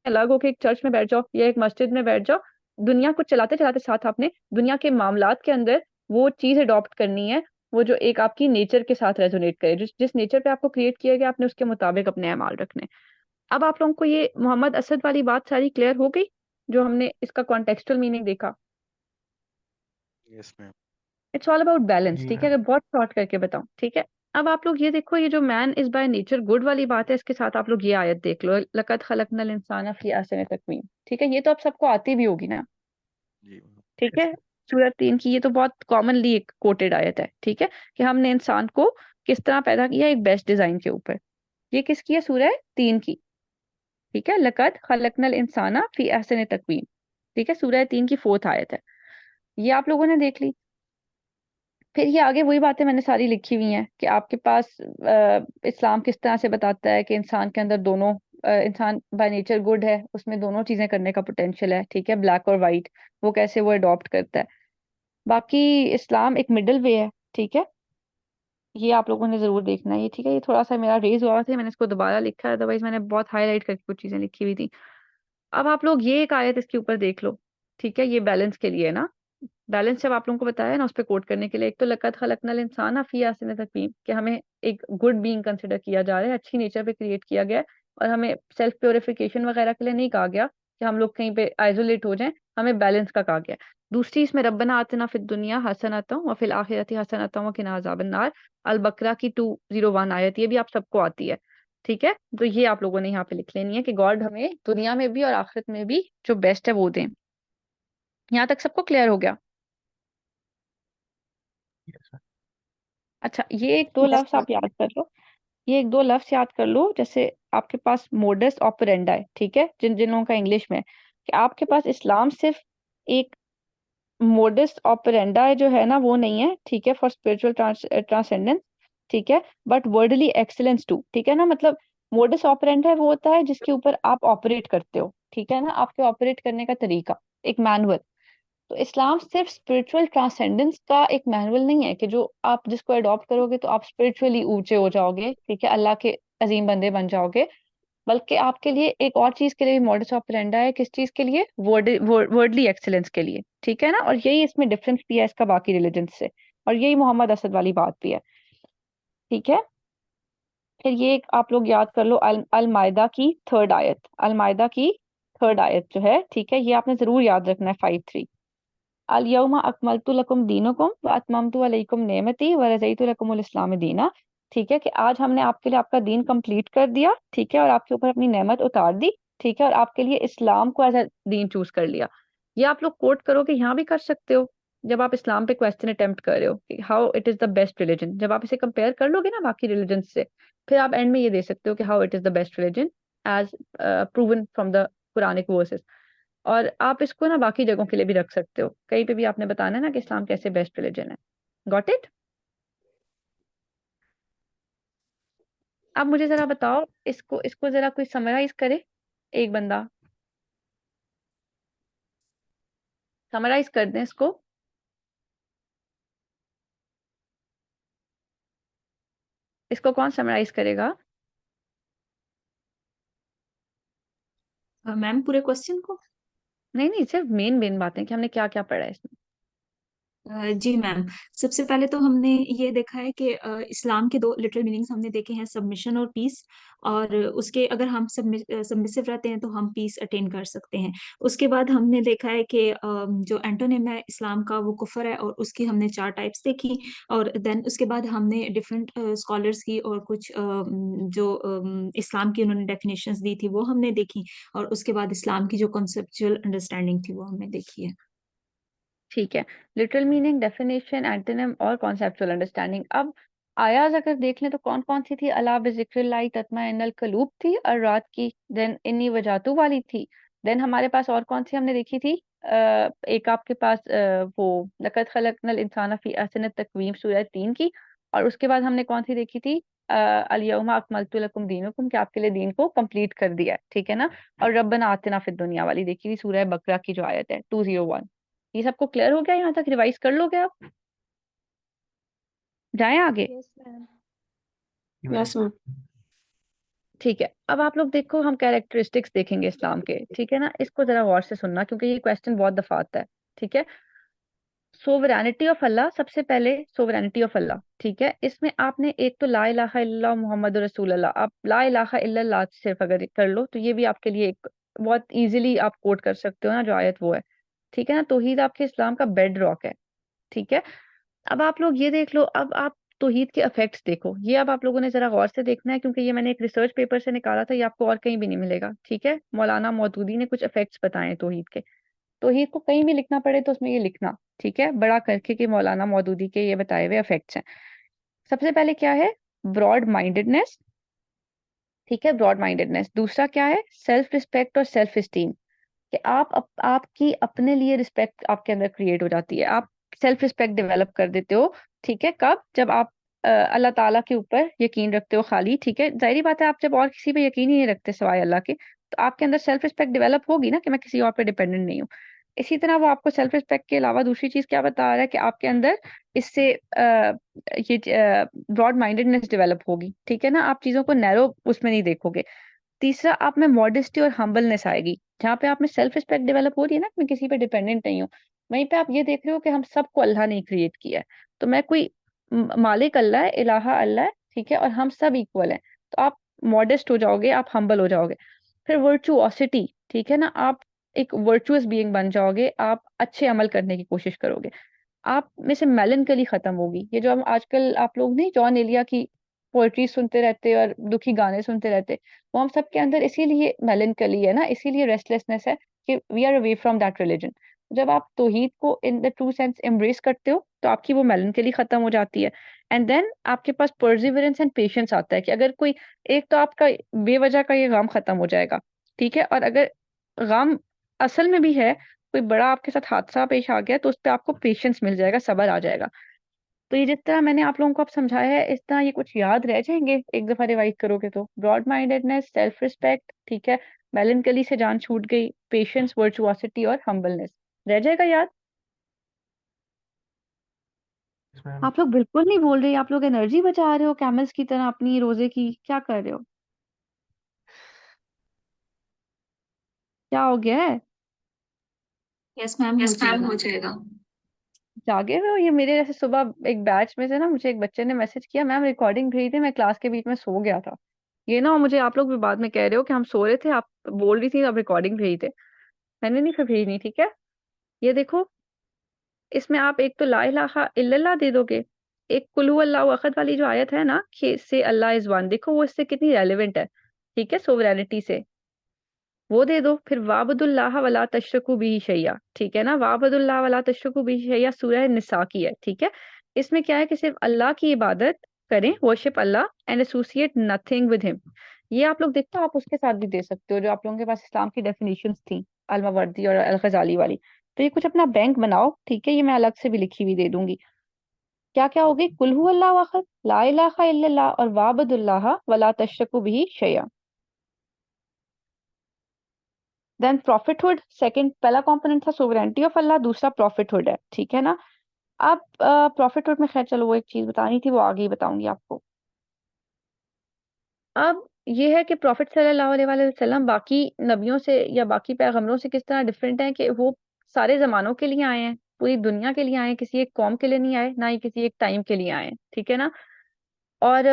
अलग होके एक चर्च में बैठ जाओ या एक मस्जिद में बैठ जाओ। दुनिया को चलाते चलाते साथ आपने दुनिया के मामलात के अंदर वो चीज अडॉप्ट करनी है, वो जो एक आपकी नेचर के साथ रेजोनेट करे, जिस नेचर पे आपको क्रिएट किया गया, आपने उसके मुताबिक अपने अमाल रखने। अब आप लोगों को ये मोहम्मद असद वाली बात सारी क्लियर हो गई, जो हमने इसका कॉन्टेक्सुअल मीनिंग देखा। Yes ma'am. It's all about balance. जी ठीक है, मैम। अगर बहुत शॉर्ट करके बताऊं। ठीक है। अब आप लोग ये देखो, ये जो man is by nature good वाली बात है, इसके साथ आप लोग ये आयत देख लो, लकद खलकनल इंसान फी अहसनि तकवीम। ठीक है, ये तो आप सबको आती भी होगी ना। जी मैम। ठीक यस है। सूरत 3 की ये तो बहुत कॉमनली एक कोटेड आयत है। ठीक है, कि हमने इंसान को किस तरह पैदा किया, एक बेस्ट डिजाइन के ऊपर। ये किसकी है, सूरह 3 की। ठीक है, लकद खलकनल इंसाना फी अहसनि तकवीम। ठीक है, सूरह 3 की 4th आयत है। ये आप लोगों ने देख ली। फिर ये आगे वही बातें मैंने सारी लिखी हुई हैं कि आपके पास इस्लाम किस तरह से बताता है कि इंसान के अंदर दोनों, इंसान बाय नेचर गुड है, उसमें दोनों चीजें करने का पोटेंशियल है। ठीक है, ब्लैक और वाइट, वो कैसे वो अडॉप्ट करता है। बाकी इस्लाम एक मिडिल वे है। ठीक है, ये आप लोगों ने जरूर देखना है ये। ठीक है, ये थोड़ा सा मेरा रेज हुआ था, मैंने इसको दोबारा लिखा है, अदरवाइज मैंने बहुत हाईलाइट करके कुछ चीजें लिखी हुई थी। अब आप लोग ये एक आयत इसके ऊपर देख लो। ठीक है, ये बैलेंस के लिए है ना। बैलेंस जब आप लोगों को बताया ना, उस पर कोट करने के लिए, एक तो लकद खलकनल इंसान फी अहसनि तकवीम, कि हमें एक गुड बीइंग कंसिडर किया जा रहा है, अच्छी नेचर पे क्रिएट किया गया है, और हमें सेल्फ प्योरिफिकेशन वगैरह के लिए नहीं कहा गया कि हम लोग कहीं पे आइसोलेट हो जाएं, हमें बैलेंस का कहा गया। दूसरी इसमें रब्बना आतिना फिद दुनिया हसनतम व फिल आखिरति हसनतम व किना अज़ाबन नार, अल बकरा की 201 आयत, ये भी आप सबको आती है। ठीक है, तो ये आप लोगों ने यहाँ पे लिख लेनी है कि गॉड हमें दुनिया में भी और आखिरत में भी जो बेस्ट है वो दें। यहाँ तक सबको क्लियर हो गया। Yes ma'am. अच्छा, ये एक दो लफ्ज आप याद कर लो, ये एक दो लफ्ज याद कर लो। जैसे आपके पास मोडस ऑपरेंडा है, ठीक है, जिन जिन लोगों का इंग्लिश में है, कि आपके पास इस्लाम सिर्फ एक मोडस ऑपरेंडा जो है ना वो नहीं है, ठीक है, फॉर स्पिरिचुअल ट्रांसेंडेंस, ठीक है, बट वर्ल्डली एक्सीलेंस टू। ठीक है ना, मतलब मोडस ऑपरेंड है वो होता है जिसके ऊपर आप ऑपरेट करते हो, ठीक है ना, आपके ऑपरेट करने का तरीका, एक मैनुअल। तो इस्लाम सिर्फ स्पिरिचुअल ट्रांसेंडेंस का एक मैनुअल नहीं है कि जो आप जिसको अडॉप्ट करोगे तो आप स्पिरिचुअली ऊंचे हो जाओगे, ठीक है, अल्लाह के अजीम बंदे बन जाओगे। बल्कि आपके लिए एक और चीज के लिए भी मॉडस ऑपरेंडा है, किस चीज के लिए, वर्डली एक्सीलेंस के लिए, ठीक है ना। और यही इसमें डिफरेंस भी है इसका बाकी रिलीजन से, और यही मोहम्मद असद वाली बात भी है, ठीक है। फिर ये एक आप लोग याद कर लो, अल मायदा की थर्ड आयत, अल मायदा की थर्ड आयत जो है, ठीक है, ये आपने जरूर याद रखना है, 5:3। अल यौमा अकमलतु लकुम दीनुकुम व अतममतु अलैकुम नेमती व रज़ैतु लकुमुल इस्लाम दीना, ठीक है, कि आज हमने आपके लिए आपका दीन कंप्लीट कर दिया, ठीक है, और आपके ऊपर अपनी नेमत उतार दी, ठीक है, और आपके लिए इस्लाम को एज अ दीन चूज कर लिया। ये आप लोग कोट करोगे, यहाँ भी कर सकते हो जब आप इस्लाम पे क्वेश्चन अटेम्प्ट कर रहे हो कि how it is the best religion, जब आप इसे कंपेयर कर लोगे ना बाकी रिलीजन से, फिर आप एंड में ये दे सकते हो कि how it is the best religion as proven from the Quranic verses. और आप इसको ना बाकी जगहों के लिए भी रख सकते हो, कहीं पे भी आपने बताना है ना कि इस्लाम कैसे बेस्ट रिलीजन है। Got it. अब मुझे जरा बताओ, इसको इसको जरा कोई समराइज करे, एक बंदा समराइज कर दें इसको। इसको कौन समराइज करेगा? मैम पूरे क्वेश्चन को? नहीं नहीं, सिर्फ मेन मेन बातें कि हमने क्या क्या पढ़ा है इसमें। जी मैम, सबसे पहले तो हमने ये देखा है कि इस्लाम के दो लिटरल मीनिंग्स हमने देखे हैं, सबमिशन और पीस। और उसके अगर हम सबमिसिव रहते हैं तो हम पीस अटेन कर सकते हैं। उसके बाद हमने देखा है कि जो एंटोनिम है इस्लाम का वो कुफर है, और उसकी हमने 4 टाइप्स देखी। और देन उसके बाद हमने डिफरेंट स्कॉलर्स की और कुछ जो इस्लाम की उन्होंने डेफिनेशंस दी थी वो हमने देखी। और उसके बाद इस्लाम की जो कॉन्सेप्चुअल अंडरस्टैंडिंग थी वो हमने देखी है। ठीक है, लिटरल मीनिंग, डेफिनेशन, एंटोनिम और कॉन्सेप्चुअल अंडरस्टैंडिंग। अब आयाज अगर देख लें तो कौन कौन सी थी? अला बिज़िक्रिल्लाहि तत्मइन्नुल क़ुलूब थी, और रात की, देन इन्नी वजातु वाली थी। देन हमारे पास और कौन सी हमने देखी थी? एक आपके पास वो लक़द खलक़नल इंसाना फ़ी अहसनि तक़वीम, सूरह 3 की। और उसके बाद हमने कौन सी देखी थी? अल यौमा अकमलतु लकुम दीनुकुम, कि आपके लिए दीन को कंप्लीट कर दिया है, ठीक है ना। और रब्बना आतिना फिद दुनिया वाली देखी थी, सूरह बकरा की जो आयत है 201। ये सबको क्लियर हो गया? यहाँ तक रिवाइज कर लोगे आप? जाएं आगे? Yes ma'am. Yes ma'am. ठीक है, अब आप लोग देखो, हम कैरेक्टरिस्टिक्स देखेंगे इस्लाम के, ठीक है ना। इसको जरा गौर से सुनना क्योंकि ये क्वेश्चन बहुत दफा आता है, ठीक है। सोवरेनिटी ऑफ अल्लाह, सबसे पहले सोवरेनिटी ऑफ अल्लाह, ठीक है। इसमें आपने एक तो ला इलाहा इल्लल्लाह मुहम्मद रसूलुल्लाह, आप ला इलाहा इल्लल्लाह सिर्फ अगर कर लो तो ये भी आपके लिए एक बहुत इजीली आप कोट कर सकते हो ना, जो आयत वो है, ठीक है ना। तौहीद आपके इस्लाम का बेड रॉक है, ठीक है। अब आप लोग ये देख लो, अब आप तौहीद के इफेक्ट्स देखो, ये अब आप लोगों ने जरा गौर से देखना है क्योंकि ये मैंने एक रिसर्च पेपर से निकाला था, ये आपको और कहीं भी नहीं मिलेगा, ठीक है। मौलाना मौदूदी ने कुछ इफेक्ट्स बताए हैं तौहीद के। तौहीद को कहीं भी लिखना पड़े तो उसमें ये लिखना, ठीक है, बड़ा करके कि मौलाना मौदूदी के ये बताए हुए इफेक्ट्स हैं। सबसे पहले क्या है? ब्रॉड माइंडेडनेस, ठीक है, ब्रॉड माइंडेडनेस। दूसरा क्या है? सेल्फ रिस्पेक्ट और सेल्फ एस्टीम, कि आपकी अपने लिए रिस्पेक्ट आपके अंदर क्रिएट हो जाती है, आप सेल्फ रिस्पेक्ट डेवलप कर देते हो, ठीक है। कब? जब आप अल्लाह ताला के ऊपर यकीन रखते हो खाली, ठीक है। जाहिर बात है, आप जब और किसी पे यकीन ही नहीं रखते सिवाय अल्लाह के, तो आपके अंदर सेल्फ रिस्पेक्ट डेवलप होगी ना कि मैं किसी और पे डिपेंडेंट नहीं हूँ। इसी तरह वो आपको सेल्फ रिस्पेक्ट के अलावा दूसरी चीज क्या बता रहा है कि आपके अंदर इससे ये ब्रॉड माइंडेडनेस डेवलप होगी, ठीक है ना। आप चीजों को नैरो उसमें नहीं देखोगे। तीसरा, आप में मॉडेस्टी और हम्बलनेस आएगी, जहाँ पे आप में सेल्फ रिस्पेक्ट डेवलप हो रही है ना कि मैं किसी पे डिपेंडेंट नहीं हूँ। वहीं पे आप ये देख रहे हो कि हम सबको अल्लाह ने क्रिएट किया है, तो मैं कोई मालिक अल्लाह है, इलाहा अल्लाह है, ठीक है, और हम सब इक्वल हैं। तो आप मॉडेस्ट हो जाओगे, आप हम्बल हो जाओगे। फिर वर्चुओसिटी, ठीक है ना, आप एक वर्चुअस बीइंग बन जाओगे, आप अच्छे अमल करने की कोशिश करोगे। आप में से मेलनकली खत्म होगी, ये जो हम आजकल आप लोग नहीं जॉन एलिया की पोएट्री सुनते रहते और दुखी गाने सुनते रहते, वो हम सबके अंदर इसीलिए मेलनकली है ना, इसीलिए रेस्टलेसनेस है कि we are away from that religion. जब आप तौहीद को in the true sense embrace करते हो तो आपकी वो मेलनकली खत्म हो जाती है। एंड देन आपके पास परसिवरेंस एंड पेशेंस आता है कि अगर कोई एक तो आपका बेवजह का ये गम खत्म हो जाएगा, ठीक है, और अगर गम असल में भी है, कोई बड़ा आपके साथ हादसा पेश आ गया तो उस पर आपको पेशेंस मिल जाएगा, सब्र आ जाएगा। तो ये जिस तरह मैंने आप लोगों को अब समझाया है, इस तरह ये कुछ याद रह जाएंगे एक दफा रिवाइज करोगे तो। ब्रॉड माइंडेडनेस, सेल्फ रिस्पेक्ट, ठीक है, मेलनकली से जान छूट गई, पेशेंस, वर्चुओसिटी और हम्बलनेस, रह जाएगा याद। Yes, ma'am. आप लोग बिल्कुल नहीं बोल रहे, आप लोग एनर्जी बचा रहे हो कैमल्स की तरह अपनी रोजे की, क्या कर रहे हो, क्या हो गया है? यस मैम, हो Yes, ma'am, जाएगा। हो जाएगा। जागे हुए हो? ये मेरे जैसे सुबह एक बैच में से ना मुझे एक बच्चे ने मैसेज किया, मैम रिकॉर्डिंग भेजी थी, मैं क्लास के बीच में सो गया था। ये ना मुझे आप लोग भी बाद में कह रहे हो कि हम सो रहे थे, आप बोल रही थी, आप रिकॉर्डिंग भेजी थे। मैंने नहीं फिर भेजनी, ठीक है। ये देखो, इसमें आप एक तो ला इलाहा इल्लल्लाह दे दोगे, एक कुल हु अल्लाहु अहद वाली जो आयत है ना कि से अल्लाह इज वन, देखो वो इससे कितनी रेलिवेंट है, ठीक है, सोवरेनिटी से, वो दे दो। फिर वाबुदुल्लाह वला तशरकु बिही शैया, ठीक है ना, वाबुदुल्लाह वला तशरकु बिही शैया सूरह निसा की है, ठीक है। इसमें क्या है कि सिर्फ अल्लाह की इबादत करें, worship Allah and associate nothing with him. ये आप लोग देखते हो, आप उसके साथ भी दे सकते हो जो आप लोगों के पास इस्लाम की डेफिनेशंस थी, अल मावर्दी और अल गजाली वाली। तो ये कुछ अपना बैंक बनाओ, ठीक है, ये मैं अलग से भी लिखी हुई दे दूंगी। क्या क्या होगी? कुल हु अल्लाहु अहद, ला इलाहा इल्लल्लाह और वाबुदुल्लाह वला तशरकु बिही शैया। देन प्रॉफिटहुड, सेकंड, पहला कंपोनेंट था सोवरेनिटी ऑफ अल्लाह, दूसरा प्रॉफिटहुड है, ठीक है ना। अब प्रॉफिटहुड में खैर चलो वो एक चीज बतानी थी, वो आगे ही बताऊंगी आपको। अब ये है कि प्रॉफिट सल्लल्लाहु अलैहि वसल्लम बाकी नबियों से या बाकी पैगंबरों से किस तरह डिफरेंट है कि वो सारे जमानों के लिए आए हैं, पूरी दुनिया के लिए आए हैं, किसी एक कौम के लिए नहीं आए, ना ही किसी एक टाइम के लिए आए हैं, ठीक है ना। और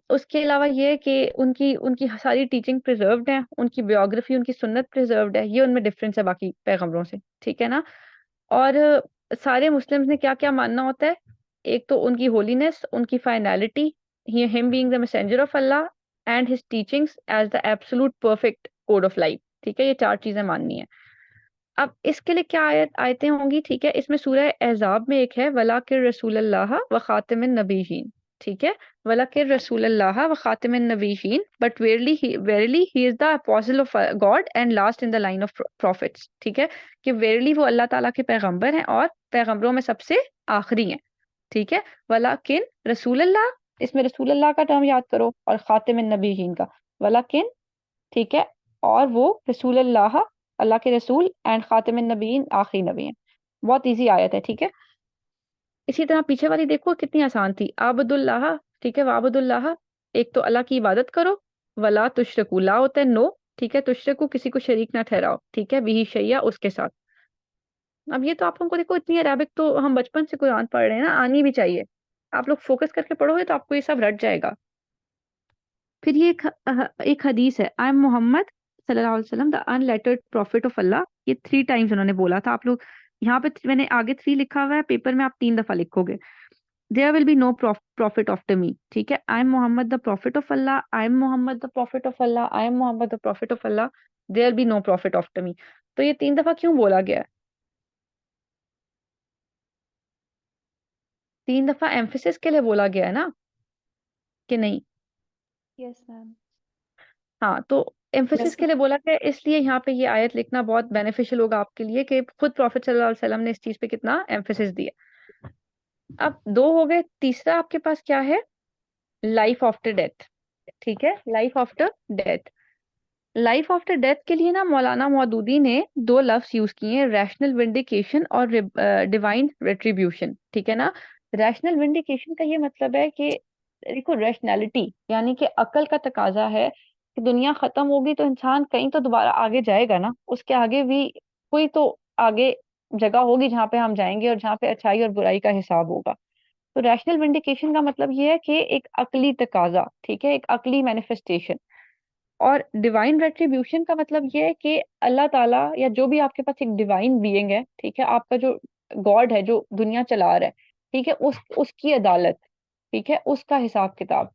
उसके अलावा ये है कि उनकी उनकी सारी टीचिंग प्रिजर्व्ड है, उनकी बायोग्राफी, उनकी सुन्नत प्रिजर्व्ड है, ये उनमें डिफरेंस है बाकी पैगंबरों से, ठीक है ना। और सारे मुस्लिम्स ने क्या क्या मानना होता है? एक तो उनकी होलीनेस, उनकी finality, him being the messenger of Allah and his teachings as the absolute perfect code of life, ठीक है, ये चार चीजें माननी है। अब इसके लिए क्या आयतें होंगी, ठीक है, इसमें सूरह अहज़ाब में एक है वलाकिर रसूलल्लाह व खातिमिन नबीयीन, ठीक है, वलाकिर रसूलल्लाह व खातिमिन नबीयीन but verily he is the apostle of God and last in the line of prophets, ठीक है, कि वेरली वो अल्लाह ताला के पैगंबर हैं और पैगंबरों में सबसे आखिरी हैं, ठीक है। वलाकिन रसूलल्लाह, इसमें रसूलल्लाह का टर्म याद करो, और खातिमिन नबीयीन का वलाकिन, ठीक है, और वो रसूलल्लाह, अल्लाह के रसूल, एंड खातिमिन नबीयीन, आखिरी नबी हैं। बहुत इजी आयत है, ठीक है। इसी तरह पीछे वाली देखो कितनी आसान थी, आबुदुल्लाह, ठीक है, वाबुदुल्लाह, एक तो अल्लाह की इबादत करो, वला तुशरकू, ला होता है नो, ठीक है, तुशरकू किसी को शरीक ना ठहराओ, ठीक है, बिही शैया उसके साथ। अब ये तो आप लोगों को देखो, इतनी अरेबिक तो हम बचपन से कुरान पढ़ रहे हैं ना, आनी भी चाहिए। आप लोग फोकस करके पढ़ोगे तो आपको ये सब रट जाएगा। फिर ये एक हदीस है, आई एम मोहम्मद सल्लल्लाहु अलैहि वसल्लम द अनलेटर्ड प्रॉफिट ऑफ अल्लाह, ये 3 टाइम्स उन्होंने बोला था। आप लोग यहाँ पे मैंने आगे 3 लिखा हुआ है, पेपर में आप 3 दफा लिखोगे। There will be no prophet after me, ठीक है, I am Muhammad the prophet of Allah, I am Muhammad the prophet of Allah, I am Muhammad the prophet of Allah, there be no prophet after me. तो ये 3 दफा क्यों बोला गया है? 3 दफा एम्फेसिस के लिए बोला गया है ना, कि नहीं? Yes ma'am. हाँ, तो एम्फेसिस के लिए बोला गया है, इसलिए यहाँ पे ये आयत लिखना बहुत बेनिफिशियल होगा आपके लिए कि खुद प्रॉफिट सल्लल्लाहु अलैहि वसल्लम ने इस चीज पे कितना एम्फेसिस दिया। अब 2 हो गए, तीसरा आपके पास क्या है? लाइफ आफ्टर डेथ, ठीक है, life after death. Life after death के लिए ना मौलाना मौदूदी ने 2 लफ्ज यूज किए हैं, रैशनल विंडिकेशन और डिवाइन रेट्रीब्यूशन, ठीक है ना। रैशनल विंडिकेशन का ये मतलब है कि देखो, रैशनैलिटी यानी कि अकल का तकाजा है कि दुनिया खत्म होगी तो इंसान कहीं तो दोबारा आगे जाएगा ना, उसके आगे भी कोई तो आगे जगह होगी जहाँ पे हम जाएंगे और जहाँ पे अच्छाई और बुराई का हिसाब होगा। तो रैशनल विंडिकेशन का मतलब ये है कि एक अकली तकाजा, ठीक है, एक अकली मैनिफेस्टेशन। और डिवाइन रेट्रीब्यूशन का मतलब ये है कि अल्लाह ताला या जो भी आपके पास एक डिवाइन बीइंग है, ठीक है, आपका जो गॉड है जो दुनिया चला रहा है, ठीक है, उसकी अदालत, ठीक है, उसका हिसाब किताब।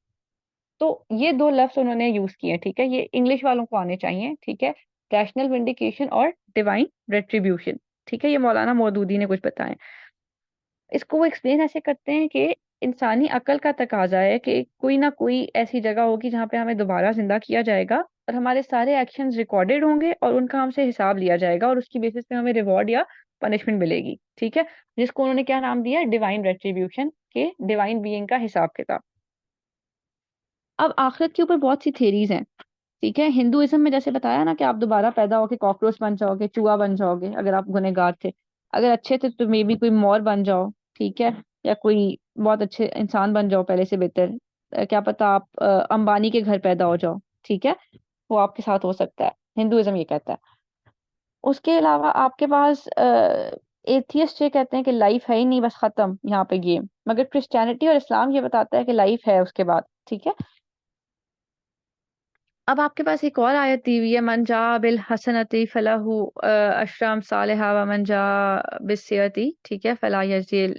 तो ये 2 लफ्ज उन्होंने यूज किए हैं, ठीक है, ये इंग्लिश वालों को आने चाहिए, ठीक है, रैशनल विंडिकेशन और डिवाइन रेट्रीब्यूशन, ठीक है, ये मौलाना मौदूदी ने कुछ बताए। इसको वो एक्सप्लेन ऐसे करते हैं कि इंसानी अकल का तकाजा है कि कोई ना कोई ऐसी जगह होगी जहाँ पे हमें दोबारा जिंदा किया जाएगा और हमारे सारे एक्शंस रिकॉर्डेड होंगे और उनका हमसे हिसाब लिया जाएगा और उसकी बेसिस पे हमें रिवॉर्ड या पनिशमेंट मिलेगी, ठीक है, जिसको उन्होंने क्या नाम दिया? डिवाइन रेट्रीब्यूशन, के डिवाइन बीइंग का हिसाब किताब। अब आखिरत के ऊपर बहुत सी थेरीज हैं, ठीक है। हिंदुइज्म में जैसे बताया ना कि आप दोबारा पैदा होके कॉकरोच बन जाओगे, चूहा बन जाओगे अगर आप गुनहगार थे, अगर अच्छे थे तो मे बी कोई मोर बन जाओ, ठीक है, या कोई बहुत अच्छे इंसान बन जाओ पहले से बेहतर। क्या पता आप अंबानी के घर पैदा हो जाओ, ठीक है, वो आपके साथ हो सकता है, हिंदुइज्म ये कहता है। उसके अलावा आपके पास एथियस्ट ये कहते हैं कि लाइफ है ही नहीं, बस खत्म यहाँ पे गेम। मगर क्रिश्चियनिटी और इस्लाम ये बताता है कि लाइफ है उसके बाद, ठीक है। अब आपके पास एक और आयत दी हुई है, मन जा बिल हसनती फलाहु अशरम सालिहा व मन जा बिस्सियती, ठीक है, फला यजील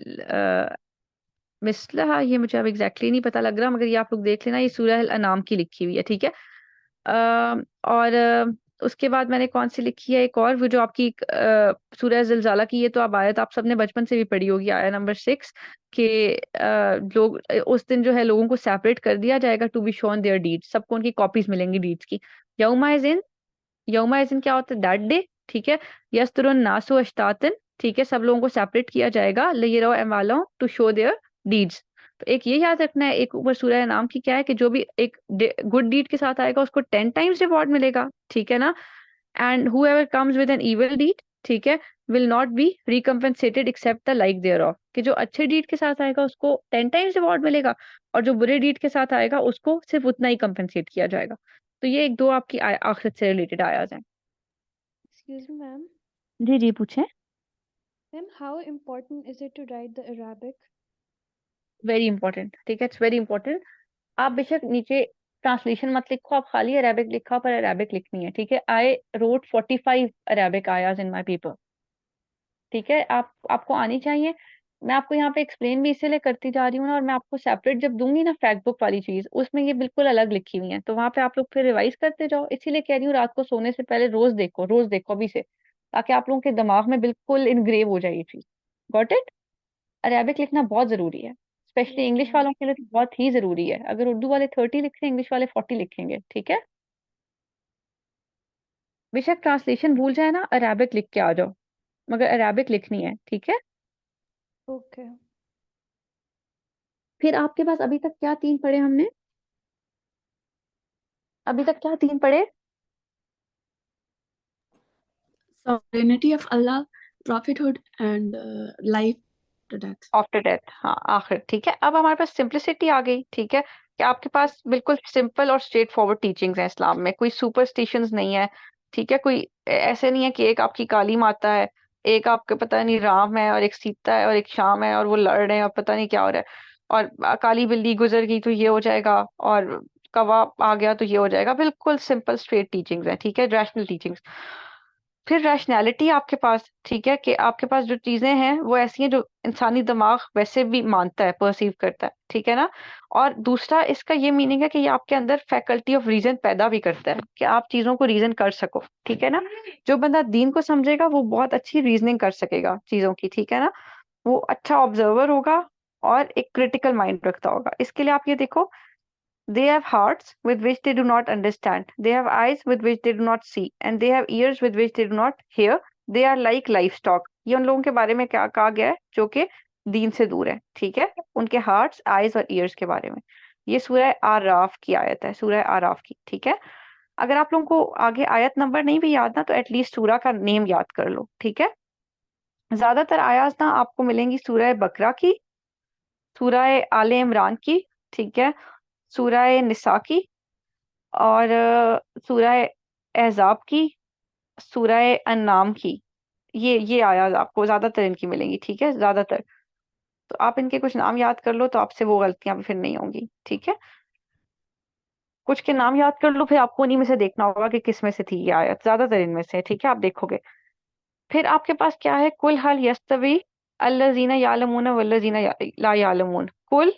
मिसलहा। ये मुझे अब एग्जैक्टली नहीं पता लग रहा, मगर ये आप लोग देख लेना, ये सूरह अल अनाम की लिखी हुई है, ठीक है। और उसके बाद मैंने कौन सी लिखी है एक और, वो जो आपकी सूरह ज़िलज़ाला की, ये तो अब आयत आप सबने बचपन से भी पढ़ी होगी, आयत नंबर 6 के लोग उस दिन जो है लोगों को सेपरेट कर दिया जाएगा, to be shown their deeds, सबको उनकी कॉपीज मिलेंगी डीड्स की। यौमा इज़िन क्या होता है, दैट डे, ठीक है। यस्तरुन नासु अश्तातन, ठीक है, सब लोगों को सेपरेट किया जाएगा, लियरौ अमालहुम, टू शो देयर डीड्स। तो एक ये याद रखना है, एक ऊपर सूरह नाम की क्या है कि जो भी एक गुड डीड के साथ आएगा उसको 10 टाइम्स रिवॉर्ड मिलेगा, ठीक है ना। And whoever comes with an evil deed, ठीक है, will not be recompensated except the like there of, कि जो अच्छे डीड के साथ आएगा उसको 10 टाइम्स रिवॉर्ड मिलेगा, और जो बुरे डीड के साथ आएगा उसको सिर्फ उतना ही कंपेंसेट किया जाएगा। तो ये एक दो आपकी आखिरत से रिलेटेड आयात हैं। Excuse me, ma'am. जी जी पूछें। Ma'am, how important is it to write the Arabic? Very important, ठीक है, इट्स वेरी इंपॉर्टेंट। आप बेशक नीचे ट्रांसलेशन मत लिखो, आप खाली अरेबिक लिखो, पर अरेबिक लिखनी है, ठीक है। आई रोट 45 अरेबिक आयाज इन माई पेपर, ठीक है। आपको आनी चाहिए। मैं आपको यहाँ पे एक्सप्लेन भी इसीलिए करती जा रही हूँ ना, और मैं आपको सेपरेट जब दूंगी ना फैक्ट बुक वाली चीज, उसमें ये बिल्कुल अलग लिखी हुई है, तो वहां पे आप लोग फिर रिवाइज करते जाओ। इसीलिए कह रही हूँ रात को सोने से पहले रोज देखो अभी से, ताकि आप लोगों के दिमाग में बिल्कुल इनग्रेव हो जाए ये चीज। Got it. अरेबिक लिखना बहुत जरूरी है, स्पेशली Yes, इंग्लिश ma'am. वालों के लिए तो बहुत ही जरूरी है। अगर उर्दू वाले 30 लिख रहे हैं, इंग्लिश वाले 40 लिखेंगे, ठीक है। बेशक ट्रांसलेशन भूल जाए ना, अरेबिक लिख के आ जाओ, मगर अरेबिक लिखनी है, ठीक है। Okay. फिर आपके पास अभी तक क्या तीन पढ़े हमने, अभी तक क्या तीन पढ़े? Sovereignty of Allah, prophethood, and life to death. After death, हाँ आखिर, ठीक है। अब हमारे पास सिंप्लिसिटी आ गई, ठीक है, कि आपके पास बिल्कुल सिंपल और स्ट्रेट फॉरवर्ड टीचिंग्स हैं इस्लाम में, कोई सुपरस्टिशंस नहीं है, ठीक है। कोई ऐसे नहीं है कि एक आपकी काली माता है, एक आपके पता नहीं राम है, और एक सीता है, और एक शाम है, और वो लड़ रहे हैं और पता नहीं क्या हो रहा है, और काली बिल्ली गुजर गई तो ये हो जाएगा, और कौवा आ गया तो ये हो जाएगा। बिल्कुल सिंपल स्ट्रेट टीचिंग्स हैं, ठीक है, रैशनल टीचिंग्स। फिर रैशनैलिटी आपके पास, ठीक है, कि आपके पास जो चीजें हैं वो ऐसी हैं जो इंसानी दिमाग वैसे भी मानता है, परसीव करता है, ठीक है ना। और दूसरा इसका ये मीनिंग है कि ये आपके अंदर फैकल्टी ऑफ रीजन पैदा भी करता है, कि आप चीजों को रीजन कर सको, ठीक है ना। जो बंदा दीन को समझेगा वो बहुत अच्छी रीजनिंग कर सकेगा चीजों की, ठीक है ना। वो अच्छा ऑब्जर्वर होगा और एक क्रिटिकल माइंड रखता होगा। इसके लिए आप ये देखो, they have hearts with which they do not understand. They have eyes with which they do not see. And they have ears with which they do not hear. They are like livestock. ये उन लोगों के बारे में क्या कहा गया है जो कि दीन से दूर है, ठीक है, उनके हार्ट्स, आईज और ईयर्स के बारे में। ये सूरह आराफ की आयत है, सूरह आराफ की, ठीक है। अगर आप लोगों को आगे आयत नंबर नहीं भी याद ना, तो एटलीस्ट सूरह का नेम याद कर लो, ठीक है। ज्यादातर आयात ना आपको मिलेंगी सूरह बकरा की, सूरह आले इमरान की, ठीक है, सूरह निसा की, और सूरह अहज़ाब की, सूरह अन्नाम की। ये आयात आपको ज्यादातर इनकी मिलेंगी, ठीक है, ज्यादातर। तो आप इनके कुछ नाम याद कर लो, तो आपसे वो गलतियां भी फिर नहीं होंगी, ठीक है। कुछ के नाम याद कर लो, फिर आपको उन्हीं में से देखना होगा कि किस में से थी ये आयत, ज्यादातर इनमें से, ठीक है, आप देखोगे। फिर आपके पास क्या है, कुल हल यस्तवी अल्लज़ीना यालमून वल्लज़ीना ला यालमून। कुल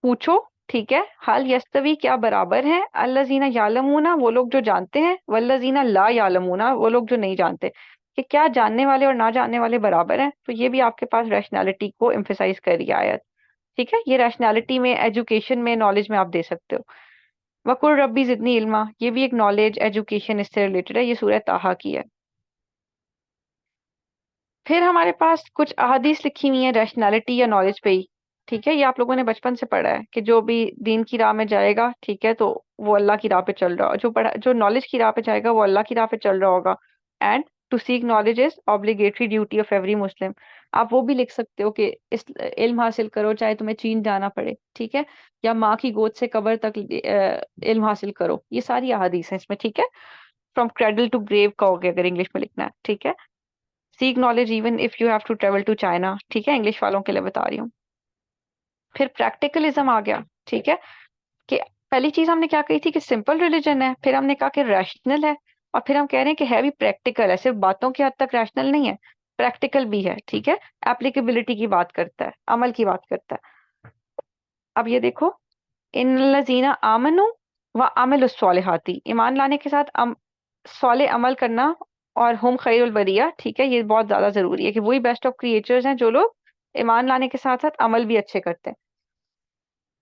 पूछो, ठीक है, हल यस्तवी क्या बराबर है, अल्लज़ीना यालमूना वो लोग जो जानते हैं, वल्लज़ीना ला यालमूना वो लोग जो नहीं जानते, कि क्या जानने वाले और ना जानने वाले बराबर हैं। तो ये भी आपके पास रैशनैलिटी को एम्फेसाइज कर रही है आयत, ठीक है। ये रैशनैलिटी में, एजुकेशन में, नॉलेज में आप दे सकते हो। वकुल रब्बी जिदनी इल्मा, ये भी एक नॉलेज एजुकेशन इससे रिलेटेड है, ये सूरह ताहा की है। फिर हमारे पास कुछ अहादीस लिखी हुई है रैशनैलिटी या नॉलेज पे ही, ठीक है, ये आप लोगों ने बचपन से पढ़ा है कि जो भी दीन की राह में जाएगा, ठीक है, तो वो अल्लाह की राह पे चल रहा, जो नॉलेज की राह पे जाएगा वो अल्लाह की राह पे चल रहा होगा। And to seek knowledge is obligatory duty of every Muslim. आप वो भी लिख सकते हो कि इस इल्म हासिल करो चाहे तुम्हें चीन जाना पड़े, ठीक है, या माँ की गोद से कब्र तक इल्म हासिल करो। ये सारी अहादीस हैं इसमें, ठीक है। फ्रॉम क्रेडल टू ग्रेव कहोगे अगर इंग्लिश में लिखना है, ठीक है। Seek knowledge even if you have to travel to China, ठीक है, इंग्लिश वालों के लिए बता रही हूँ। फिर प्रैक्टिकलिज्म आ गया, ठीक है, कि पहली चीज हमने क्या कही थी कि सिंपल रिलीजन है, फिर हमने कहा कि रैशनल है, और फिर हम कह रहे हैं कि है भी प्रैक्टिकल है, सिर्फ बातों की हद तक रैशनल नहीं है, प्रैक्टिकल भी है, ठीक है, एप्लीकेबिलिटी की बात करता है, अमल की बात करता है। अब ये देखो, इन लजीना आमनु व अमिलु स्वालिहाती, ईमान लाने के साथ सौले अमल करना, और हम खैरुल बरिया, ठीक है, ये बहुत ज्यादा जरूरी है कि वही बेस्ट ऑफ क्रिएचर्स हैं जो लोग ईमान लाने के साथ साथ अमल भी अच्छे करते हैं।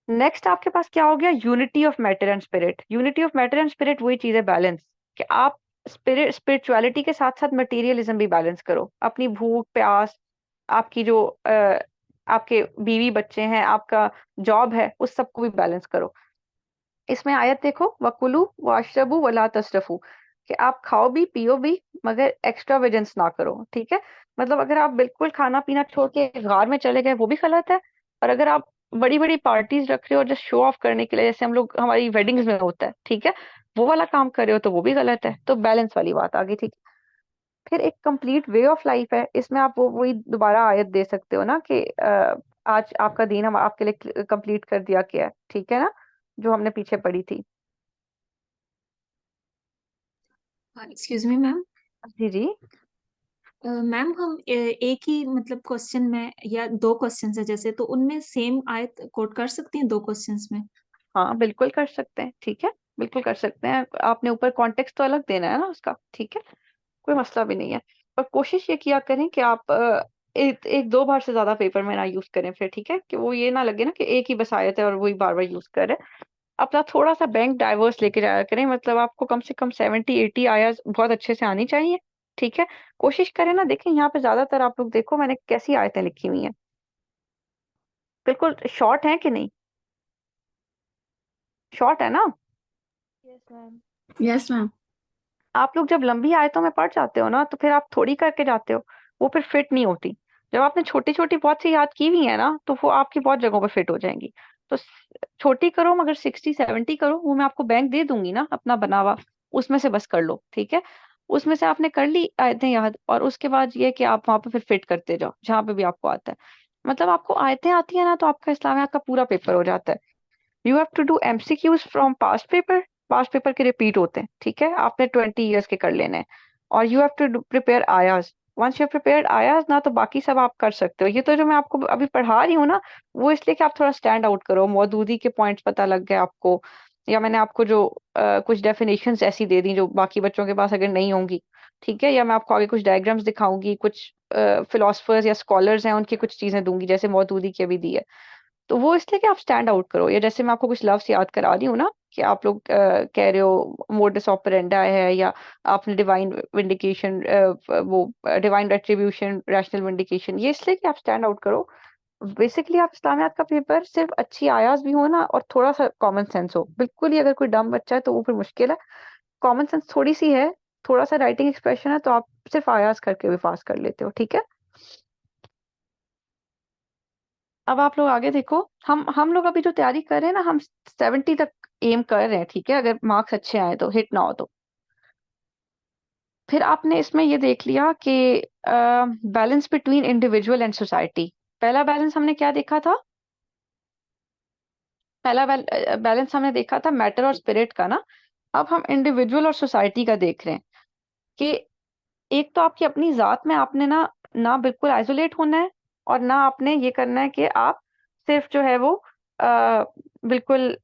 नेक्स्ट आपके पास क्या हो गया, unity of matter and spirit. Unity of matter and spirit वही चीज है बैलेंस, कि आप स्पिरिचुअलिटी के साथ साथ मटेरियलिज्म भी बैलेंस करो, अपनी भूख प्यास, आपकी जो आपके बीवी बच्चे हैं, आपका जॉब है, उस सबको भी बैलेंस करो। इसमें आयत देखो, वकुलू वाशरबू वला तसरफू, कि आप खाओ भी पियो भी मगर एक्स्ट्रावेजेंस ना करो, ठीक है। मतलब अगर आप बिल्कुल खाना पीना छोड़ के गार में चले गए वो भी गलत है, और अगर आप बड़ी बड़ी पार्टीज रख रहे हो जस्ट शो ऑफ करने के लिए, जैसे हम लोग हमारी वेडिंग्स में होता है, ठीक है, वो वाला काम कर रहे हो तो वो भी गलत है। तो बैलेंस वाली बात आ गई, ठीक। फिर एक कंप्लीट वे ऑफ लाइफ है, इसमें आप वो वही दोबारा आयत दे सकते हो ना कि आज आपका दीन हम आपके लिए कंप्लीट कर दिया गया है, ठीक है ना, जो हमने पीछे पढ़ी थी। Excuse me ma'am. जी जी। मैम हम एक ही मतलब क्वेश्चन में या दो क्वेश्चन है जैसे, तो उनमें सेम आयत कोट कर सकती हैं दो क्वेश्चंस में? हाँ बिल्कुल कर सकते हैं, ठीक है, बिल्कुल कर सकते हैं। आपने ऊपर कॉन्टेक्स्ट तो अलग देना है ना उसका, ठीक है, कोई मसला भी नहीं है। पर कोशिश ये किया करें कि आप एक दो बार से ज्यादा पेपर में ना यूज करें फिर, ठीक है, कि वो ये ना लगे ना कि एक ही बस आयत है और वही बार बार यूज कर रहे हैं। अपना थोड़ा सा बैंक डाइवर्स लेके जाया करें, मतलब आपको कम से कम 70-80 आयत बहुत अच्छे से आनी चाहिए, ठीक है। कोशिश करें ना, देखें यहाँ पे ज्यादातर आप लोग देखो मैंने कैसी आयतें लिखी हुई हैं, बिल्कुल शॉर्ट है कि नहीं, शॉर्ट है ना। Yes, ma'am. Yes, ma'am. आप लोग जब लंबी आयतों में पढ़ जाते हो ना तो फिर आप थोड़ी करके जाते हो, वो फिर फिट नहीं होती। जब आपने छोटी छोटी बहुत सी याद की हुई है ना तो वो आपकी बहुत जगहों पे फिट हो जाएंगी। तो छोटी करो मगर 60-70 करो, वो मैं आपको बैंक दे दूंगी ना अपना बना हुआ, उसमें से बस कर लो, ठीक है। उसमें से आपने कर ली आयतें याद, और उसके बाद ये कि आप वहां पे फिर फिट करते जाओ जहां पे भी आपको आता है। मतलब आपको आयतें आती है ना तो आपका इस्लामिया का पूरा पेपर हो जाता है। You have to do MCQs from past paper के रिपीट होते हैं, ठीक है, आपने 20 ईयर्स के कर लेने हैं। और यू हैव टू प्रिपेयर आयाज, वंस यू प्रिपेयर्ड आयाज ना तो बाकी सब आप कर सकते हो। ये तो जो मैं आपको अभी पढ़ा रही हूँ ना वो इसलिए कि आप थोड़ा स्टैंड आउट करो, मौदूदी के पॉइंट्स पता लग गए आपको, या मैंने आपको जो कुछ डेफिनेशंस ऐसी दे दी जो बाकी बच्चों के पास अगर नहीं होंगी, ठीक है, या मैं आपको आगे कुछ डायग्राम्स दिखाऊंगी, कुछ फिलोसफर्स या स्कॉलर्स हैं उनकी कुछ चीजें दूंगी जैसे मौदूदी की अभी दी है। तो वो इसलिए कि आप स्टैंड आउट करो, या जैसे मैं आपको कुछ लफ्ज याद करा रही हूँ ना कि आप लोग कह रहे हो मोडस ऑपरेंडा है, या आपने डिवाइन विंडिकेशन, वो डिवाइन रेट्रीब्यूशन, रैशनल विंडिकेशन, ये इसलिए कि आप स्टैंड आउट करो। बेसिकली आप इस्लामियात का पेपर सिर्फ अच्छी आयाज भी हो ना और थोड़ा सा कॉमन सेंस हो, बिल्कुल ही अगर कोई डम बच्चा है तो वो फिर मुश्किल है। कॉमन सेंस थोड़ी सी है, थोड़ा सा राइटिंग एक्सप्रेशन है, तो आप सिर्फ आयाज करके भी पास कर लेते हो, ठीक है। अब आप लोग आगे देखो, हम लोग अभी जो तैयारी कर रहे हैं ना, हम 70 तक एम कर रहे हैं, ठीक है, अगर मार्क्स अच्छे आए तो, हिट ना हो तो। फिर आपने इसमें ये देख लिया कि balance between individual and society. पहला बैलेंस हमने क्या देखा था, पहला बैलेंस हमने देखा था मैटर और स्पिरिट का ना। अब हम इंडिविजुअल और सोसाइटी का देख रहे हैं कि एक तो आपकी अपनी जात में आपने ना ना बिल्कुल आइसोलेट होना है, और ना आपने ये करना है कि आप सिर्फ जो है वो बिल्कुल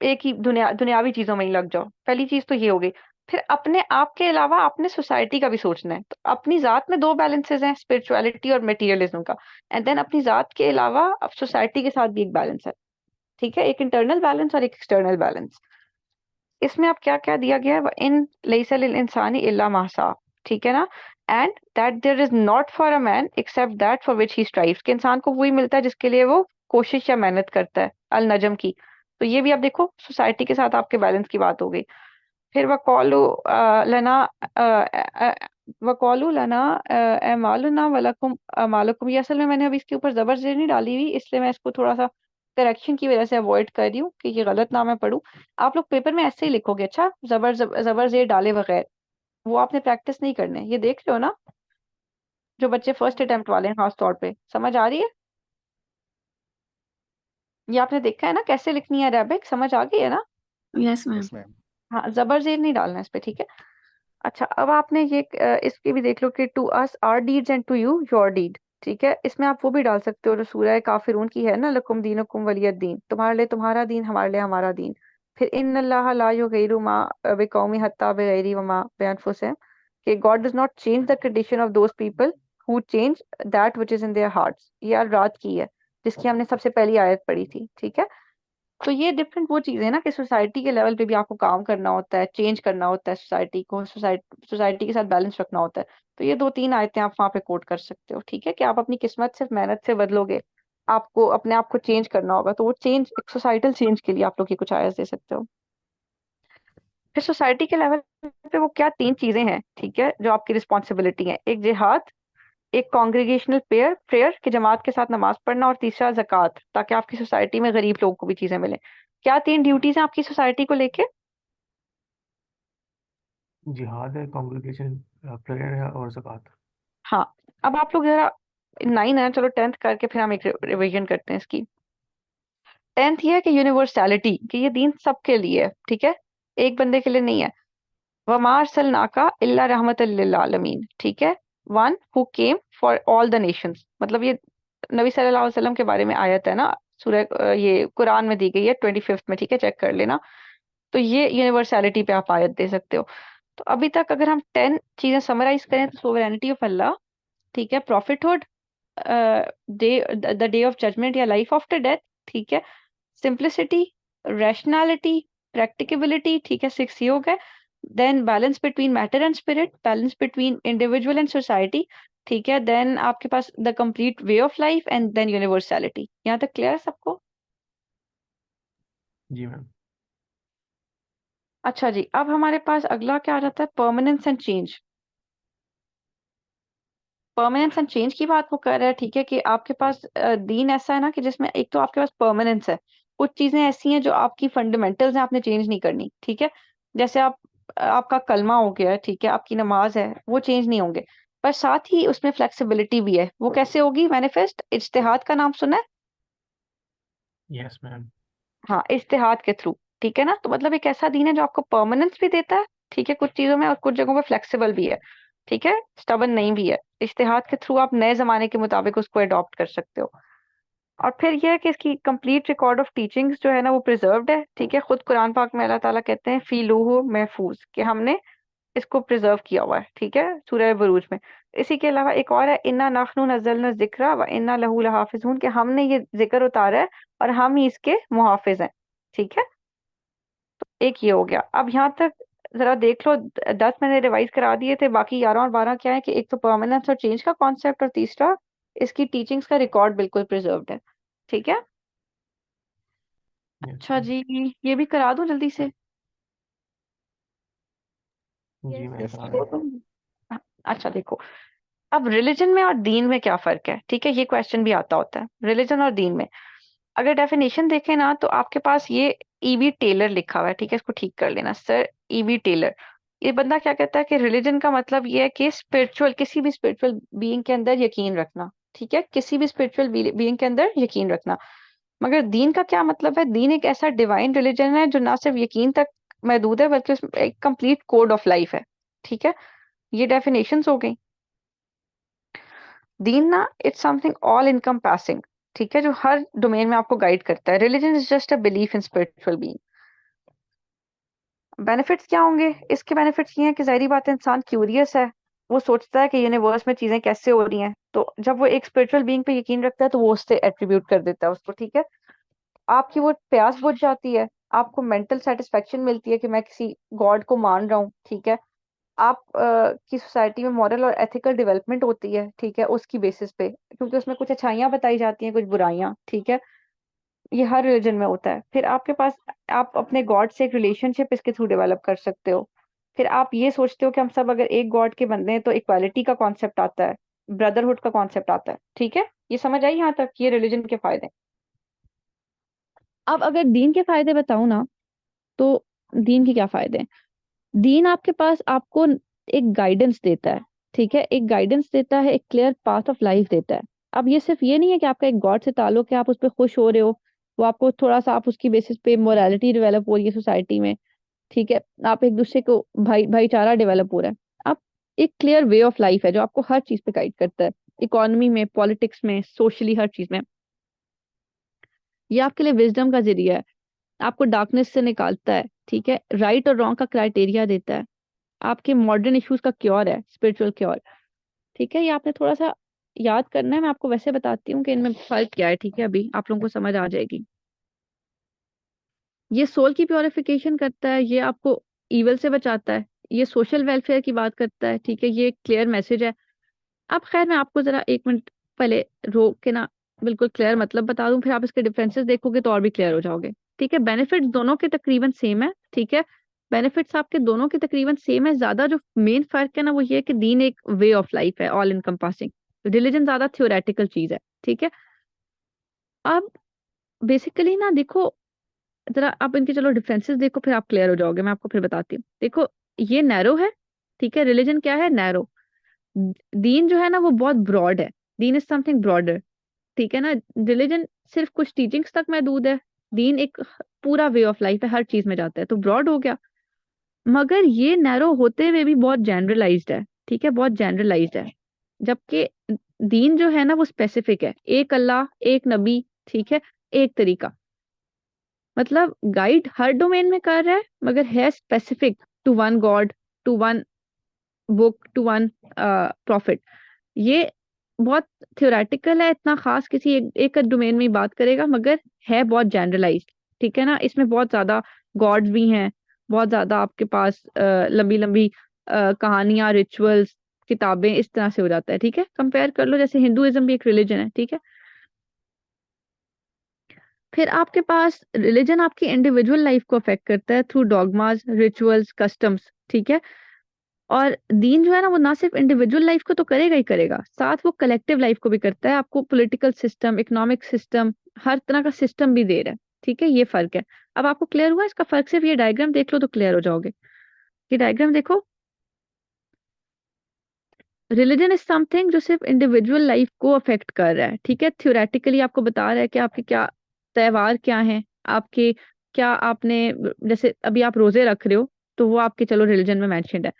एक ही दुनियावी चीजों में ही लग जाओ। पहली चीज तो ये हो गई। फिर अपने आप के अलावा आपने सोसाइटी का भी सोचना है। तो अपनी जात में दो बैलेंसेस हैं, स्पिरिचुअलिटी और मटेरियलिज्म का, एंड देन अपनी जात के अलावा अब सोसाइटी के साथ भी एक बैलेंस है, ठीक है, एक इंटरनल बैलेंस और एक एक्सटर्नल बैलेंस। इसमें अब क्या क्या दिया गया है, इन लैसा लिल इंसानी इल्ला मा सा, ठीक है ना, and that there is not for a man except that for which he strives, कि इंसान को वही मिलता है जिसके लिए वो कोशिश या मेहनत करता है, अल नजम की। तो ये भी आप देखो, सोसाइटी के साथ आपके बैलेंस की बात हो गई। फिर वकौलु लना वकौलु लना एमालुना वलकुम अमालुकुम। ये असल में मैंने अभी इसके ऊपर जबर जेर नहीं डाली हुई, इसलिए मैं इसको थोड़ा सा करेक्शन की वजह से अवॉइड कर रही हूँ कि ये गलत ना मैं पढूं। आप लोग पेपर में ऐसे ही लिखोगे, अच्छा, जबर जेर डाले बगैर। वो आपने प्रैक्टिस नहीं करने, ये देख रहे हो ना, जो बच्चे फर्स्ट अटेम्प्ट वाले हैं खास तौर पे। समझ आ रही है? ये आपने देखा है ना कैसे लिखनी है अरेबिक, समझ आ गई है ना? Yes, ma'am. Yes ma'am. हाँ, जबर जेर नहीं डालना इस पे, ठीक है। अच्छा, अब आपने ये इसकी भी देख लो कि to us our deeds and to you your deed. ठीक है, इसमें आप वो भी डाल सकते हो जो सूरह काफिरून की है ना, लकुम दीनुकुम वलियद दीन, तुम्हारे लिए तुम्हारा दीन, हमारे लिए हमारा दीन। फिर इन्नल्लाह ला युगैरु मा बिकौमी हत्ता बिगैरी वमा बिअनफुसिहिम, कि God does not change the tradition of those people who change that which is in their hearts. ये आज रात की है, जिसकी हमने सबसे पहली आयत पढ़ी थी, ठीक है। तो ये डिफरेंट वो चीजें हैं ना कि सोसाइटी के लेवल पे भी आपको काम करना होता है, चेंज करना होता है सोसाइटी को, सोसाइटी के साथ बैलेंस रखना होता है। तो ये 2-3 आयतें आप वहाँ पे कोट कर सकते हो, ठीक है, कि आप अपनी किस्मत सिर्फ मेहनत से बदलोगे, आपको अपने आप को चेंज करना होगा। तो वो चेंज, एक सोसाइटल चेंज के लिए आप लोग ये कुछ आयत दे सकते हो। फिर सोसाइटी के लेवल पे वो क्या 3 चीजें हैं, ठीक है, जो आपकी रिस्पॉन्सिबिलिटी है। एक जिहाद, एक कॉन्ग्रीगेशनल प्रेयर प्रेयर की जमात के साथ नमाज पढ़ना, और तीसरा ज़कात, ताकि आपकी सोसाइटी में गरीब लोगों को भी चीजें मिले। क्या 3 ड्यूटीज हैं आपकी सोसाइटी को लेके? जिहाद है, कॉन्ग्रेगेशन, प्रेयर है और ज़कात। हाँ, अब आप लोग जरा 9 है, चलो 10th करके फिर हम एक रिवीजन करते हैं इसकी। 10th ये है कि यूनिवर्सैलिटी, कि ये दीन सबके लिए है, ठीक है, एक बंदे के लिए नहीं है। वमा अरसलनाका इल्ला रहमतल लिल आलमीन, ठीक है, one who came for all the Nations. मतलब ये नबी सल्लल्लाहु अलैहि वसल्लम के बारे में आयत है ना, सूरह ये कुरान में दी गई है 25th में, ठीक है, चेक कर लेना। तो ये यूनिवर्सैलिटी पे आप आयत दे सकते हो। तो अभी तक अगर हम 10 चीजें समराइज करें तो सोवरेनिटी ऑफ अल्लाह, ठीक है, prophethood, day the day of judgement या लाइफ आफ्टर डेथ, ठीक है, सिंप्लिसिटी, रैशनैलिटी, प्रैक्टिकेबिलिटी, ठीक है, 6 ये हो गए। Then balance between matter and spirit, balance between individual and society, ठीक है। देन आपके पास the complete way of life, and then universality. यहाँ तक क्लियर है सबको? जी मैम। अच्छा जी, अब हमारे पास अगला क्या आ जाता है, permanence and change. Permanence and change की बात वो कर रहा है, ठीक है, कि आपके पास दीन ऐसा है ना कि जिसमें एक तो आपके पास परमानेंस है, कुछ चीजें ऐसी हैं जो आपकी फंडामेंटल्स हैं, आपने चेंज नहीं करनी, ठीक है। जैसे आपका कलमा हो गया है, ठीक है, आपकी नमाज है, वो चेंज नहीं होंगे। पर साथ ही उसमें फ्लेक्सिबिलिटी भी है। वो कैसे होगी? मैनिफेस्ट इज्तिहाद का नाम सुना है? Yes ma'am. हाँ, इज्तिहाद के थ्रू, ठीक है ना। तो मतलब एक ऐसा दीन है जो आपको परमानेंस भी देता है, ठीक है, कुछ चीजों में, और कुछ जगहों पे फ्लेक्सिबल भी है, ठीक है, स्टबन नहीं भी है। इज्तिहाद के थ्रू आप नए जमाने के मुताबिक उसको अडॉप्ट कर सकते हो। और फिर यह है कि इसकी कंप्लीट रिकॉर्ड ऑफ टीचिंग्स जो है ना वो प्रिजर्व्ड है, ठीक है। खुद कुरान पाक में अल्लाह ताला कहते हैं फी लूहु महफूज, कि हमने इसको प्रिजर्व किया हुआ है, ठीक है, सूरह बुरूज में। इसी के अलावा एक और है, इन्ना नहनु नज़्ज़लना ज़िक्रा व इन्ना लहू लहाफिज़ून, कि हमने ये जिक्र उतारा है और हम ही इसके मुहाफिज हैं, ठीक है। एक ये हो गया। अब यहाँ तक जरा देख लो, 10 मैंने रिवाइज करा दिए थे, बाकी 11 और 12 क्या है कि एक तो परमानेंस और चेंज का कॉन्सेप्ट, और तीसरा इसकी टीचिंग्स का रिकॉर्ड बिल्कुल प्रिजर्व्ड है, ठीक है। यस अच्छा मैम। जी, ये भी करा दूं जल्दी से? जी Yes, मैम, यस करा मैम। दें। अच्छा देखो, अब रिलीजन में और दीन में क्या फर्क है, ठीक है, ये क्वेश्चन भी आता होता है, रिलीजन और दीन में। अगर डेफिनेशन देखें ना तो आपके पास ये ईवी टेलर लिखा हुआ है, ठीक है, इसको ठीक कर लेना, सर ईवी टेलर। ये बंदा क्या कहता है कि रिलीजन का मतलब ये है कि स्पिरिचुअल, किसी भी स्पिरिचुअल बीइंग के अंदर यकीन रखना, ठीक है, किसी भी स्पिरिचुअल बीइंग के अंदर यकीन रखना। मगर दीन का क्या मतलब है? दीन एक ऐसा डिवाइन रिलीजन है जो ना सिर्फ यकीन तक महदूद है, बल्कि उसमें एक कंप्लीट कोड ऑफ लाइफ है, ठीक है। ये डेफिनेशंस हो गई। दीन ना, इट्स समथिंग ऑल इनकम्पासिंग, ठीक है, जो हर डोमेन में आपको गाइड करता है। Religion is just a belief in spiritual being. Benefits क्या होंगे इसके? बेनिफिट्स ये हैं कि जाहिर बात है, इंसान क्यूरियस है, वो सोचता है कि यूनिवर्स में चीजें कैसे हो रही हैं। तो जब वो एक स्पिरिचुअल बीइंग पे यकीन रखता है तो वो उससे एट्रीब्यूट कर देता है उसको, ठीक है। आपकी वो प्यास बुझ जाती है, आपको मेंटल सेटिस्फेक्शन मिलती है कि मैं किसी गॉड को मान रहा हूँ, ठीक है। आप की सोसाइटी में मॉरल और एथिकल डेवलपमेंट होती है, ठीक है, उसकी बेसिस पे, क्योंकि उसमें कुछ अच्छाइयाँ बताई जाती हैं, कुछ बुराइयाँ, ठीक है। ये हर रिलीजन में होता है। फिर आपके पास, आप अपने गॉड से एक रिलेशनशिप इसके थ्रू डेवलप कर सकते हो। फिर आप ये सोचते हो कि हम सब अगर एक गॉड के बंदे हैं तो इक्वालिटी का कॉन्सेप्ट आता है, ब्रदरहुड का कॉन्सेप्ट आता है। ठीक है, ये समझ आई यहाँ तक? ये रिलीजन के फायदे। अब अगर दीन के फायदे बताऊं ना, तो दीन के क्या फायदे हैं? दीन आपके पास आपको एक गाइडेंस देता है। ठीक है, एक गाइडेंस देता है, एक क्लियर पाथ ऑफ लाइफ देता है। अब ये सिर्फ ये नहीं है कि आपका एक गॉड से ताल्लुक है, आप उस पर खुश हो रहे हो, वो आपको थोड़ा सा, आप उसकी बेसिस पे मोरालिटी डेवलप हो रही है सोसाइटी में। ठीक है, आप एक दूसरे को भाईचारा डेवलप हो रहा है। आप एक क्लियर वे ऑफ लाइफ है जो आपको हर चीज पे गाइड करता है, इकोनॉमी में, पॉलिटिक्स में, सोशली, हर चीज में। ये आपके लिए विजडम का जरिया है, आपको डार्कनेस से निकालता है। ठीक है, राइट और रॉन्ग का क्राइटेरिया देता है, आपके मॉडर्न इश्यूज का क्योर है, स्पिरिचुअल क्योर। ठीक है, ये आपने थोड़ा सा याद करना है, मैं आपको वैसे बताती हूँ कि इनमें फर्क क्या है। ठीक है, अभी आप लोगों को समझ आ जाएगी। ये सोल की प्योरिफिकेशन करता है, ये आपको ईवल से बचाता है, ये सोशल वेलफेयर की बात करता है। ठीक है, ये क्लियर मैसेज है। अब खैर मैं आपको जरा एक मिनट पहले रोक के ना बिल्कुल क्लियर मतलब बता दूं, फिर आप इसके डिफरेंसेस देखोगे तो और भी क्लियर हो जाओगे। ठीक है, बेनिफिट्स दोनों के तकरीबन सेम है। ठीक है, बेनिफिट्स आपके दोनों के तकरीबन सेम है। ज्यादा जो मेन फर्क है ना, वो ये है कि दीन एक वे ऑफ लाइफ है, ऑल इनकम्पासिंग। रिलीजन ज्यादा थ्योरेटिकल चीज है। ठीक है, अब बेसिकली ना देखो, जरा आप इनके चलो डिफरेंसेस देखो, फिर आप क्लियर हो जाओगे। मैं आपको फिर बताती हूँ। देखो, ये नैरो है। ठीक है, रिलीजन क्या है? नैरो। दीन जो है ना वो बहुत ब्रॉड है। दीन इज समथिंग ब्रॉडर। ठीक है ना, रिलीजन सिर्फ कुछ टीचिंग्स तक महदूद है, दीन एक पूरा वे ऑफ लाइफ है, हर चीज में जाता है, तो ब्रॉड हो गया। मगर ये नैरो होते हुए भी बहुत जनरलाइज्ड है। ठीक है, बहुत जनरलाइज्ड है। जबकि दीन जो है ना वो स्पेसिफिक है, एक अल्लाह, एक नबी। ठीक है, एक तरीका, मतलब गाइड हर डोमेन में कर रहा है, मगर है specific to one god, to one book, to one prophet. ये बहुत थ्योरेटिकल है, इतना खास किसी एक डोमेन में ही बात करेगा, मगर है बहुत जनरलाइज्ड। ठीक है ना, इसमें बहुत ज्यादा गॉड्स भी हैं, बहुत ज्यादा आपके पास लंबी लंबी कहानियां, रिचुअल्स, किताबें, इस तरह से हो जाता है। ठीक है, कंपेयर कर लो, जैसे हिंदुइज्म भी एक रिलीजन है। ठीक है, फिर आपके पास रिलीजन आपकी इंडिविजुअल लाइफ को अफेक्ट करता है थ्रू डॉगमास, रिचुअल्स, कस्टम्स। ठीक है, और दीन जो है ना वो ना सिर्फ इंडिविजुअल लाइफ को तो करेगा ही करेगा, साथ वो कलेक्टिव लाइफ को भी करता है, आपको पॉलिटिकल सिस्टम, इकोनॉमिक सिस्टम, हर तरह का सिस्टम भी दे रहा है। ठीक है, ये फर्क है। अब आपको क्लियर हुआ इसका फर्क? सिर्फ ये डायग्राम देख लो तो क्लियर हो जाओगे। ये डायग्राम देखो, रिलीजन इज समथिंग जो सिर्फ इंडिविजुअल लाइफ को अफेक्ट कर रहा है। ठीक है, थ्योरेटिकली आपको बता रहा है कि आपके क्या त्योहार क्या हैं, आपके क्या, आपने जैसे अभी आप रोजे रख रहे हो तो वो आपके चलो रिलीजन में मेंशन्ड है।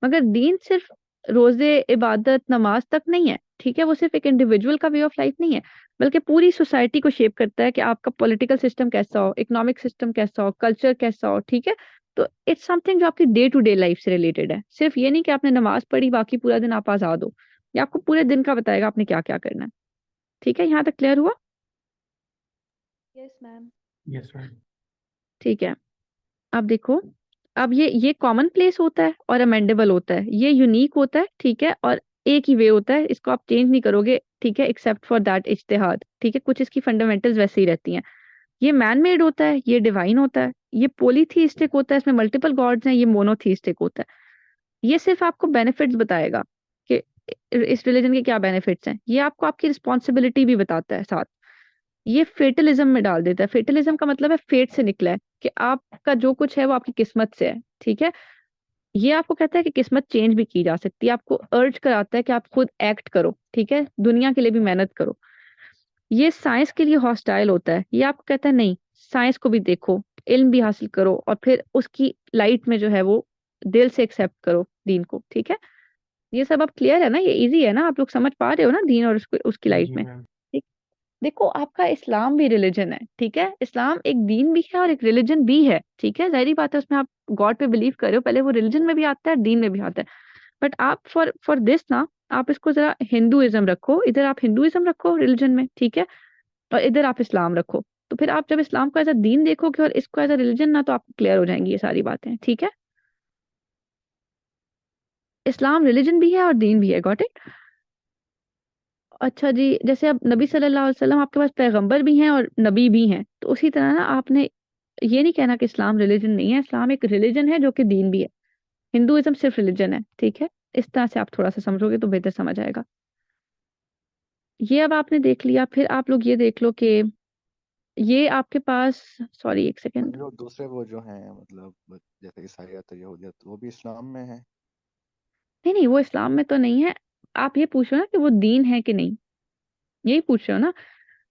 मगर दीन सिर्फ रोजे, इबादत, नमाज तक नहीं है। ठीक है, वो सिर्फ एक इंडिविजुअल का वे ऑफ लाइफ नहीं है, बल्कि पूरी सोसाइटी को शेप करता है कि आपका पॉलिटिकल सिस्टम कैसा हो, इकोनॉमिक सिस्टम कैसा हो, कल्चर कैसा हो। ठीक है, तो इट्स समथिंग जो आपकी डे टू डे लाइफ से रिलेटेड है। सिर्फ ये नहीं कि आपने नमाज पढ़ी बाकी पूरा दिन आप आजाद हो, ये आपको पूरे दिन का बताएगा आपने क्या क्या करना है। ठीक है, यहाँ तक क्लियर हुआ? Yes, ma'am. Yes, ma'am. ठीक है, अब देखो, अब ये कॉमन प्लेस होता है और अमेंडेबल होता है, ये यूनिक होता है। ठीक है, और एक ही वे होता है, इसको आप चेंज नहीं करोगे। ठीक है, एक्सेप्ट फॉर दैट इज्तिहाद। ठीक है, कुछ इसकी फंडामेंटल्स वैसे ही रहती हैं। ये मैन मेड होता है, ये डिवाइन होता है, ये पोलीथीइस्टिक होता है, इसमें मल्टीपल गॉड्स हैं, ये मोनोथीइस्टिक होता है। ये सिर्फ आपको बेनिफिट्स बताएगा कि इस रिलीजन के क्या बेनिफिट्स हैं, ये आपको आपकी रिस्पॉन्सिबिलिटी भी बताता है साथ। ये फेटलिज्म में डाल देता है। फेटलिज्म का मतलब है फेट से निकला है, कि आपका जो कुछ है वो आपकी किस्मत से है। ठीक है, ये आपको कहता है कि किस्मत चेंज भी की जा सकती है, आपको अर्ज कराता है कि आप खुद एक्ट करो। ठीक है, दुनिया के लिए भी मेहनत करो। ये साइंस के लिए हॉस्टाइल होता है, ये आपको कहता है नहीं, साइंस को भी देखो, इल्म भी हासिल करो, और फिर उसकी लाइट में जो है वो दिल से एक्सेप्ट करो दीन को। ठीक है, ये सब अब क्लियर है ना, ये इजी है ना, आप लोग समझ पा रहे हो ना दीन और उसकी लाइट जी में? मैम। ठीक, देखो आपका इस्लाम भी रिलीजन है। ठीक है, इस्लाम एक दीन भी है और एक रिलीजन भी है। ठीक है, जाहिर बात है उसमें आप गॉड पे बिलीव कर रहे हो, पहले वो रिलीजन में भी आता है, दीन में भी आता है। बट आप फॉर फॉर दिस ना, आप इसको जरा हिंदुइज्म रखो, इधर आप हिंदुइज्म रखो रिलीजन में। ठीक है, और इधर आप इस्लाम रखो, तो फिर आप जब इस्लाम को एज अ दीन देखोगे और इसको एज अ रिलीजन ना, तो आपको क्लियर हो जाएंगी ये सारी बातें। ठीक है, इस्लाम रिलीजन भी है और दीन भी है। Got it? अच्छा जी, जैसे अब नबी सल्लल्लाहु अलैहि वसल्लम आपके पास पैगंबर भी हैं और नबी भी हैं, तो उसी तरह ना आपने ये नहीं कहना कि इस्लाम रिलीजन नहीं है। इस्लाम एक रिलीजन है जो कि दीन भी है। हिंदुइज्म सिर्फ रिलीजन है, ठीक है। इस तरह से आप थोड़ा सा समझोगे तो बेहतर समझ आएगा। ये अब आपने देख लिया, फिर आप लोग ये देख लो कि ये आपके पास, सॉरी एक सेकेंड, जो दूसरे वो जो हैं मतलब जैसे ईसाइयत यहूदियत वो भी इस्लाम में है। नहीं नहीं वो इस्लाम में तो नहीं है। आप ये पूछ रहे हो ना कि वो दीन है कि नहीं, यही पूछ रहे हो ना।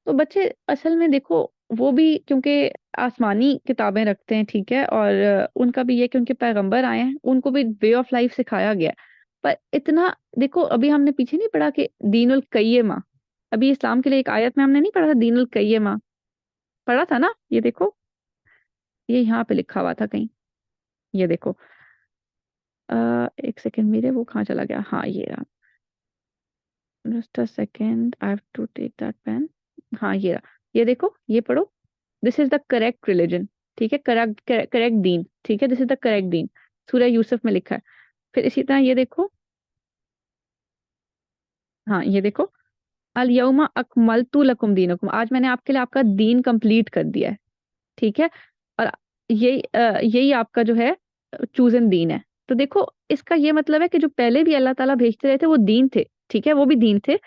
तो बच्चे असल में देखो, वो भी क्योंकि आसमानी किताबें रखते हैं, ठीक है, और उनका भी ये कि उनके पैगंबर आए हैं, उनको भी वे ऑफ लाइफ सिखाया गया है। पर इतना देखो, अभी हमने पीछे नहीं पढ़ा कि दीनुल कय्यिमा, अभी इस्लाम के लिए एक आयत में हमने नहीं पढ़ा था दीनुल कय्यिमा, पढ़ा था ना। ये देखो, ये यहाँ पे लिखा हुआ था कहीं, ये देखो। एक सेकेंड मेरे, वो कहाँ चला गया, हाँ ये रहा। Just a second, I have to take that pen. हाँ ये रहा, ये देखो, ये पढ़ो। This is the correct religion, ठीक है, करेक्ट करेक्ट दीन, ठीक है, दिस इज द करेक्ट दीन। सूरह यूसुफ में लिखा है। फिर इसी तरह ये देखो, हाँ ये देखो, अल यौमा अकमलतु लकुम दीनकुम, आज मैंने आपके लिए आपका दीन कंप्लीट कर दिया है, ठीक है। और यही आपका जो है चूजन दीन है। तो देखो, इसका ये मतलब है कि जो पहले भी अल्लाह ताला भेजते रहे थे वो दीन थे, ठीक है, वो भी दीन थे,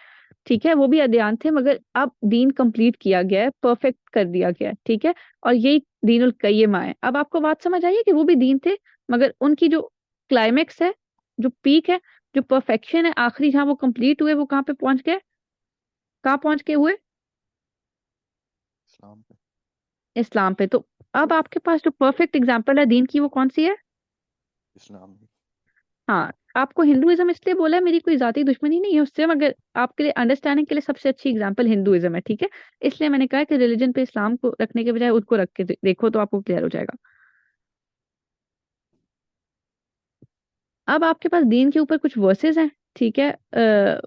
ठीक है, वो भी अदयान थे, मगर अब दीन कंप्लीट किया गया है, परफेक्ट कर दिया गया है, ठीक है। और यही दीनुल कय्यिमा है। अब आपको बात समझ आई है कि वो भी दीन थे, मगर उनकी जो क्लाइमेक्स है, जो पीक है, जो परफेक्शन है, आखिरी जहां वो कंप्लीट हुए, वो कहाँ पे पहुंच गए, कहाँ पहुंच के हुए, इस्लाम पे। इस्लाम पे। तो अब आपके पास जो परफेक्ट एग्जाम्पल है दीन की, वो कौन सी है? इस्लाम भी। हाँ, आपको हिंदुइज्म इसलिए बोला है, मेरी कोई जाती दुश्मनी नहीं है उससे, मगर आपके लिए अंडरस्टैंडिंग के लिए सबसे अच्छी एग्जांपल हिंदुइज्म है, ठीक है। इसलिए मैंने कहा कि रिलीजन पे इस्लाम को रखने के बजाय उसको रख के देखो तो आपको क्लियर हो जाएगा। अब आपके पास दीन के ऊपर कुछ वर्सेस हैं, ठीक है,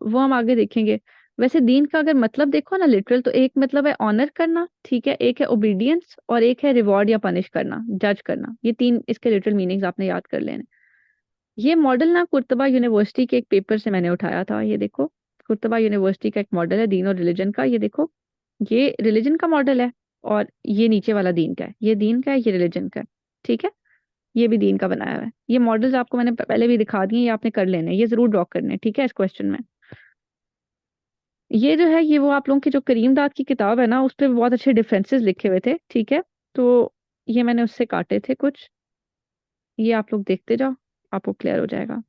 वो हम आगे देखेंगे। वैसे दीन का अगर मतलब देखो ना लिटरल, तो एक मतलब है ऑनर करना, ठीक है, एक है ओबीडियंस, और एक है रिवॉर्ड या पनिश करना, जज करना। ये तीन इसके लिटरल मीनिंग्स आपने याद कर लेने। ये मॉडल ना कुर्तबा यूनिवर्सिटी के एक पेपर से मैंने उठाया था, ये देखो। कुर्तबा यूनिवर्सिटी का एक मॉडल है दीन और रिलीजन का, ये देखो। ये रिलीजन का मॉडल है, और ये नीचे वाला दीन का है, ये दीन का है, ये रिलीजन का है, ठीक है। ये भी दीन का बनाया हुआ है। ये मॉडल्स आपको मैंने पहले भी दिखा दिए, ये आपने कर लेने हैं, ये जरूर ड्रॉ करने हैं, ठीक है, इस क्वेश्चन में। ये जो है, ये वो आप लोगों की जो करीम दाद की किताब है ना, उस पर बहुत अच्छे डिफरेंसेस लिखे हुए थे, ठीक है। तो ये मैंने उससे काटे थे कुछ, ये आप लोग देखते जाओ, आपको क्लियर हो जाएगा।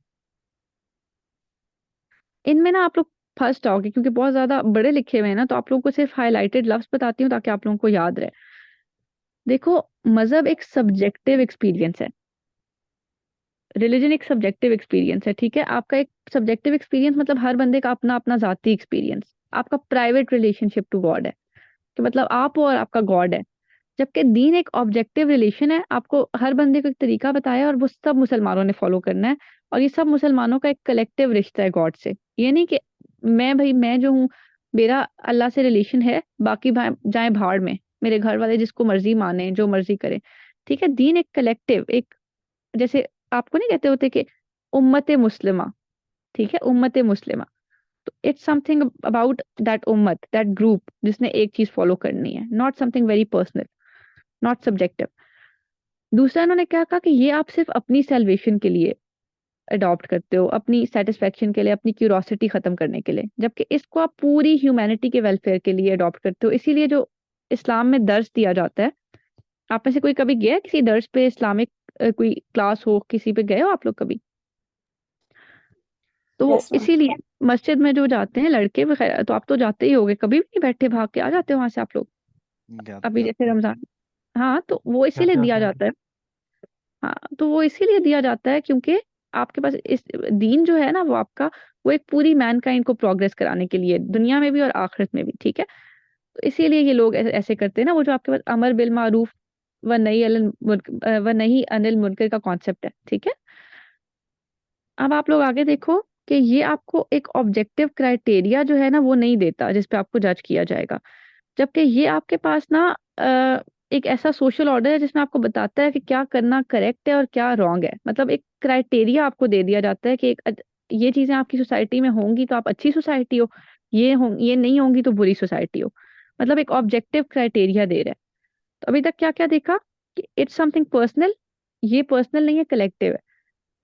इनमें ना आप लोग फंस जाओगे, क्योंकि बहुत ज्यादा बड़े लिखे हुए हैं ना, तो आप लोगों को सिर्फ हाईलाइटेड लफ्ज बताती हूँ ताकि आप लोगों को याद रहे। देखो, मजहब एक सब्जेक्टिव एक्सपीरियंस है, रिलीजन एक सब्जेक्टिव एक्सपीरियंस है, ठीक है। आपका एक सब्जेक्टिव एक्सपीरियंस मतलब हर बंदे का अपना अपना जाती एक्सपीरियंस, आपका प्राइवेट रिलेशनशिप टू गॉड है, तो मतलब आप हो और आपका गॉड है। जबकि दीन एक ऑब्जेक्टिव रिलेशन है, आपको हर बंदे को एक तरीका बताया और वो सब मुसलमानों ने फॉलो करना है। और ये सब मुसलमानों का एक कलेक्टिव रिश्ता है गॉड से। ये नहीं कि मैं भाई, मैं जो हूँ, मेरा अल्लाह से रिलेशन है, बाकी जाए भाड़ में, मेरे घर वाले जिसको मर्जी माने, जो मर्जी करे, ठीक है। दीन एक कलेक्टिव, एक, जैसे आपको नहीं कहते होते कि उम्मत मुस्लिमा, ठीक है, उम्मत मुस्लिमा, तो इट्स समथिंग अबाउट दैट उम्मत, दैट ग्रुप जिसने एक चीज फॉलो करनी है, not something very personal, not subjective. दूसरा इन्होंने क्या कहा कि ये आप सिर्फ अपनी सेल्वेशन के लिए अडॉप्ट करते हो, अपनी सेटिस्फेक्शन के लिए, अपनी क्यूरोसिटी खत्म करने के लिए, जबकि इसको आप पूरी ह्यूमैनिटी के वेलफेयर के लिए अडॉप्ट करते हो। इसीलिए जो इस्लाम में दर्स दिया जाता है, आप में से कोई कभी गया किसी दर्स पे, इस्लामिक कोई क्लास हो, किसी पे गए हो आप लोग कभी? तो वो यस मैम। इसीलिए मस्जिद में जो जाते हैं लड़के वगैरह, तो आप तो जाते ही होगे, कभी भी नहीं बैठे, भाग के आ जाते हो वहां से आप लोग, अभी जैसे जाते हैं। रमजान। हाँ, तो वो इसीलिए जाते दिया होते हैं। जाता है। हाँ, तो वो इसीलिए दिया जाता है क्योंकि आपके पास इस दीन जो है ना, वो आपका, वो एक पूरी मैनकाइंड को प्रोग्रेस कराने के लिए, दुनिया में भी और आखिरत में भी, ठीक है। तो इसीलिए ये लोग ऐसे करते हैं ना। वो जो आपके पास अमर बिल मारूफ व नहीं अनिल मुनकर का कॉन्सेप्ट है, ठीक है। अब आप लोग आगे देखो कि ये आपको एक ऑब्जेक्टिव क्राइटेरिया जो है ना, वो नहीं देता जिसपे आपको जज किया जाएगा। जबकि ये आपके पास ना एक ऐसा सोशल ऑर्डर है जिसमें आपको बताता है कि क्या करना करेक्ट है और क्या रॉन्ग है। मतलब एक क्राइटेरिया आपको दे दिया जाता है कि ये चीजें आपकी सोसाइटी में होंगी तो आप अच्छी सोसाइटी हो, ये नहीं होंगी तो बुरी सोसाइटी हो। मतलब एक ऑब्जेक्टिव क्राइटेरिया दे रहा है। तो अभी तक क्या क्या देखा कि इट्स समथिंग पर्सनल, ये पर्सनल नहीं है, कलेक्टिव है।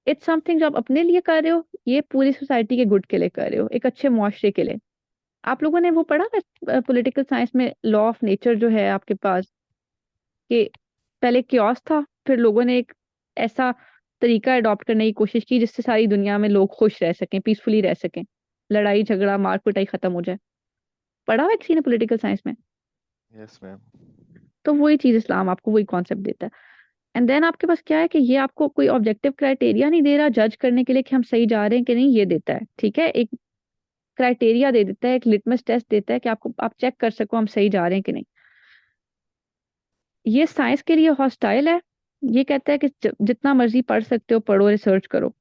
इट्स समथिंग जो आप अपने लिए कर रहे हो, ये पूरी सोसाइटी के गुड के लिए कर रहे हो, एक अच्छे मुआशरे के लिए। आप लोगों ने वो पढ़ा है पॉलिटिकल साइंस में, लॉ ऑफ नेचर जो है आपके पास, कि पहले क्योस था, फिर लोगों ने एक ऐसा तरीका अडॉप्ट करने की कोशिश की जिससे सारी दुनिया में लोग खुश रह सकें, पीसफुली रह सकें, लड़ाई झगड़ा मार कुटाई खत्म हो जाए। पढ़ा है किसी ने पॉलिटिकल साइंस में? Yes ma'am. तो वही चीज इस्लाम आपको वही कॉन्सेप्ट देता है। एंड देन आपके पास क्या है कि ये आपको कोई ऑब्जेक्टिव क्राइटेरिया नहीं दे रहा जज करने के लिए कि हम सही जा रहे हैं कि नहीं, ये देता है, ठीक है, एक क्राइटेरिया दे देता है, एक लिटमस टेस्ट देता है कि आपको आप चेक कर सको हम सही जा रहे हैं कि नहीं। ये साइंस के लिए हॉस्टाइल है। ये कहता है कि जितना मर्जी पढ़ सकते हो पढ़ो, रिसर्च करो।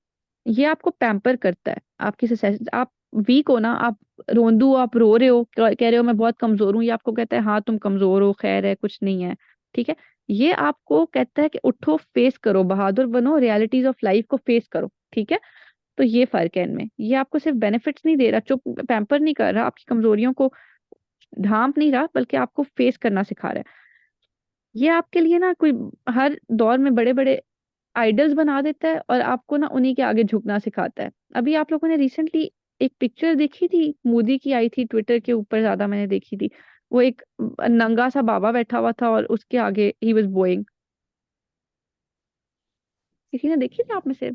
ये आपको पैम्पर करता है, आपकी सोसाइटी, आप वीक हो ना, आप रोंदू, आप रो रहे हो, कह रहे हो मैं बहुत कमजोर हूँ, ये आपको कहता है हाँ तुम कमजोर हो, खैर है कुछ नहीं है, ठीक है। ये आपको कहता है कि उठो, फेस करो, बहादुर बनो, रियलिटीज ऑफ लाइफ को फेस करो, ठीक है। तो ये फर्क है इनमें। ये आपको सिर्फ बेनिफिट्स नहीं दे रहा, चुप पैम्पर नहीं कर रहा, आपकी कमजोरियों को ढांप नहीं रहा, बल्कि आपको फेस करना सिखा रहा है। ये आपके लिए ना कोई हर दौर में बड़े बड़े आइडल्स बना देता है और आपको ना उन्हीं के आगे झुकना सिखाता है। अभी आप लोगों ने रिसेंटली एक पिक्चर देखी थी, मोदी की आई थी, ट्विटर के ऊपर ज्यादा मैंने देखी थी। वो एक नंगा सा बाबा बैठा हुआ था और उसके आगे ही वाज बोइंग। किसी ने देखी थी आप में से?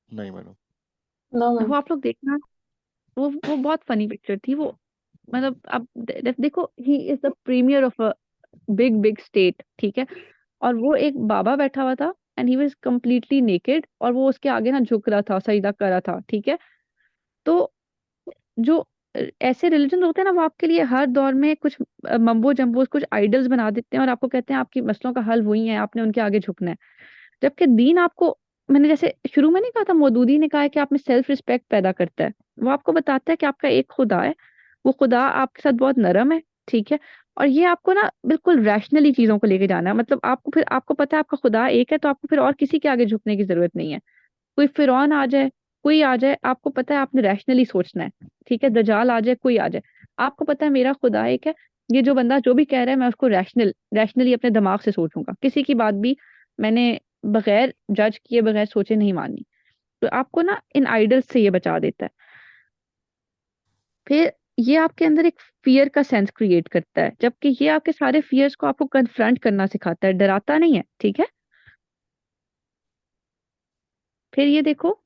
नहीं मैडम। No, वो ma'am. आप लोग देखना। वो बहुत फनी पिक्चर थी वो। मतलब आप देखो, he is the premier of a big big state, ठीक है। और वो एक बाबा बैठा हुआ था and he was completely naked, और वो उसके आगे ना झुक रहा था, सजदा कर रहा था, ठीक है। तो जो ऐसे रिलीजन होते हैं ना, वो आपके लिए हर दौर में कुछ मम्बो जम्बो, कुछ आइडल्स बना देते हैं और आपको कहते हैं आपकी मसलों का हल वही है, आपने उनके आगे झुकना है। जबकि दीन आपको, मैंने जैसे शुरू में नहीं कहा था, मौदूदी ने कहा है कि आप में सेल्फ रिस्पेक्ट पैदा करता है। वो आपको बताता है कि आपका एक खुदा है, वो खुदा आपके साथ बहुत नरम है, ठीक है। और ये आपको ना बिल्कुल रैशनली चीजों को लेके जाना है। मतलब आपको फिर, आपको पता है आपका खुदा एक है, तो आपको फिर और किसी के आगे झुकने की जरूरत नहीं है। कोई फिरौन आ जाए, कोई आ जाए, आपको पता है आपने रैशनली सोचना है, ठीक है। दजाल आ जाए, कोई आ जाए, आपको पता है मेरा खुदा एक है। ये जो बंदा जो भी कह रहा है, मैं उसको रैशनली अपने दिमाग से सोचूंगा, किसी की बात भी मैंने बगैर जज किए, बगैर सोचे नहीं माननी। तो आपको ना इन आइडल्स से ये बचा देता है। फिर ये आपके अंदर एक फियर का सेंस क्रिएट करता है, जबकि ये आपके सारे फियर्स को आपको कन्फ्रंट करना सिखाता है, डराता नहीं है, ठीक है। फिर ये देखो,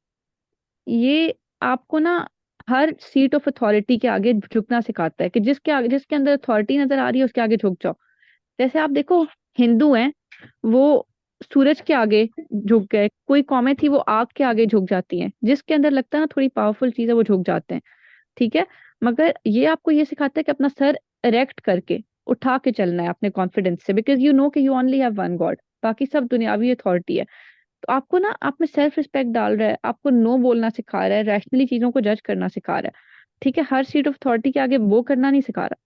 ये आपको ना हर सीट ऑफ अथॉरिटी के आगे झुकना सिखाता है, कि जिसके आगे, जिसके अंदर अथॉरिटी नजर आ रही है उसके आगे झुक जाओ। जैसे आप देखो, हिंदू हैं, वो सूरज के आगे झुक गए, कोई कौमें थी वो आग के आगे झुक जाती हैं, जिसके अंदर लगता है ना थोड़ी पावरफुल चीज है वो झुक जाते हैं, ठीक है। मगर ये आपको ये सिखाता है कि अपना सर इरेक्ट करके उठा के चलना है अपने कॉन्फिडेंस से, बिकॉज यू नो कि you only have one God, बाकी सब दुनियावी अथॉरिटी है। तो आपको ना, आप में सेल्फ रिस्पेक्ट डाल रहा है, आपको नो बोलना सिखा रहा है, रैशनली चीजों को जज करना सिखा रहा है, ठीक है। हर सीट ऑफ अथॉरिटी के आगे वो करना नहीं सिखा रहा।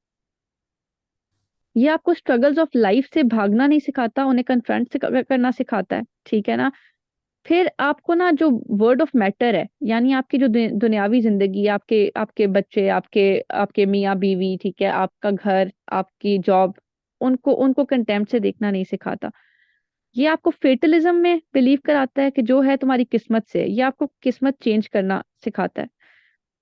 ये आपको स्ट्रगल्स ऑफ लाइफ से भागना नहीं सिखाता, उन्हें कन्फ्रंट से करना सिखाता है, ठीक है ना। फिर आपको ना जो वर्ड ऑफ मैटर है, यानी आपकी जो दुनियावी जिंदगी, आपके आपके बच्चे, आपके आपके मियाँ बीवी, ठीक है, आपका घर, आपकी जॉब, उनको उनको कंटेम्प्ट से देखना नहीं सिखाता। ये आपको फेटलिज्म में बिलीव कराता है कि जो है तुम्हारी किस्मत से, ये आपको किस्मत चेंज करना सिखाता है।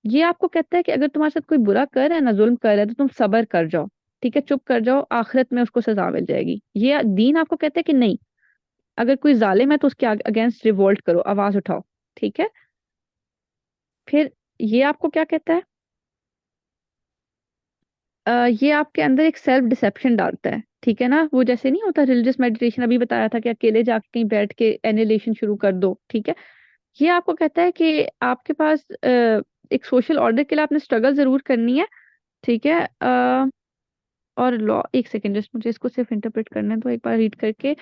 ये आपको कहता है कि अगर तुम्हारे साथ कोई बुरा कर रहा है ना, जुल्म कर रहा है, तो तुम सबर कर जाओ, ठीक है, चुप कर जाओ, आखिरत में उसको सजा मिल जाएगी। ये दीन आपको कहता है कि नहीं, अगर कोई जालिम है तो उसके अगेंस्ट रिवोल्ट करो, आवाज उठाओ, ठीक है। फिर ये आपको क्या कहता है, ये आपके अंदर एक सेल्फ डिसेप्शन डालता है, ठीक है ना। वो जैसे नहीं होता रिलीजियस मेडिटेशन, अभी बताया था कि अकेले जाके कहीं बैठ के एनिलेशन शुरू कर दो, ठीक है। ये आपको कहता है कि आपके पास एक सोशल ऑर्डर के लिए आपने स्ट्रगल जरूर करनी है, ठीक है। और लॉ, एक सेकेंड जस्ट मुझे इसको सिर्फ इंटरप्रेट करने दो एक बार रीड करके।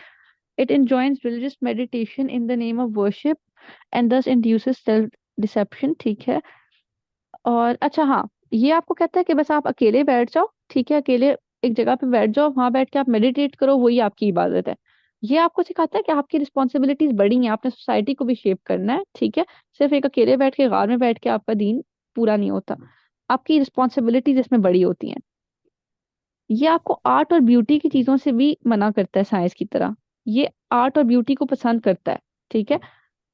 It enjoins religious meditation in the name of worship and thus induces self deception, ठीक है। और अच्छा हाँ, ये आपको कहता है कि बस आप अकेले बैठ जाओ, ठीक है, अकेले एक जगह पे बैठ जाओ, वहां बैठ के आप मेडिटेट करो, वही आपकी इबादत है। ये आपको सिखाता है कि आपकी रिस्पॉन्सिबिलिटीज बड़ी हैं, आपने सोसाइटी को भी शेप करना है, ठीक है। सिर्फ एक अकेले बैठ के गार में बैठ के आपका दीन पूरा नहीं होता, आपकी रिस्पॉन्सिबिलिटीज इसमें बड़ी होती हैं। ये आपको आर्ट और ब्यूटी की चीजों से भी मना करता है साइंस की तरह। ये आर्ट और ब्यूटी को पसंद करता है, ठीक है।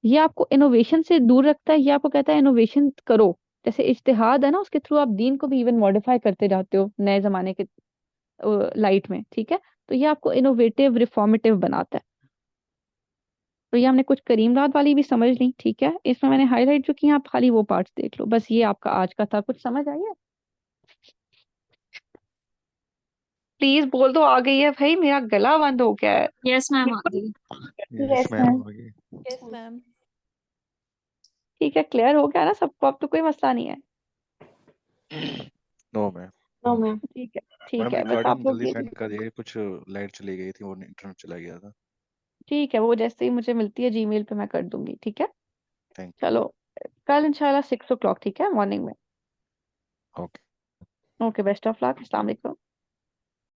ये आपको इनोवेशन से दूर रखता है, ये आपको कहता है इनोवेशन करो। जैसे इज्तिहाद है ना, उसके थ्रू आप दीन को भी इवन मॉडिफाई करते जाते हो नए जमाने के लाइट में, ठीक है। तो ये आपको इनोवेटिव रिफॉर्मेटिव बनाता है। तो ये हमने कुछ करीम रात वाली भी समझ ली, ठीक है। इसमें मैंने हाईलाइट जो की, आप खाली वो पार्ट्स देख लो बस। ये आपका आज का था, कुछ समझ आई है? प्लीज बोल दो आ गई है भाई, मेरा गला बंद हो गया है। यस मैम, आ बिल्कुल। गई। Yes yes ma'am ma'am. आगे। Yes, ma'am. ठीक है, क्लियर हो गया ना सबको? अब तो कोई मसला नहीं है। No ma'am. No, ma'am. ठीक है, ठीक मैडम है, बस आप रिकॉर्डिंग लोग जल्दी ये सेंड कर दिए, कुछ लाइट चली गई थी, वो इंटरनेट चला गया था। ठीक है, वो जैसे ही मुझे मिलती है जीमेल पे मैं कर दूंगी, ठीक है। थैंक चलो, कल इंशाल्लाह 6 o'clock, ठीक है, मॉर्निंग में। You. Okay. Okay, best of luck, अस्सलाम वालेकुम।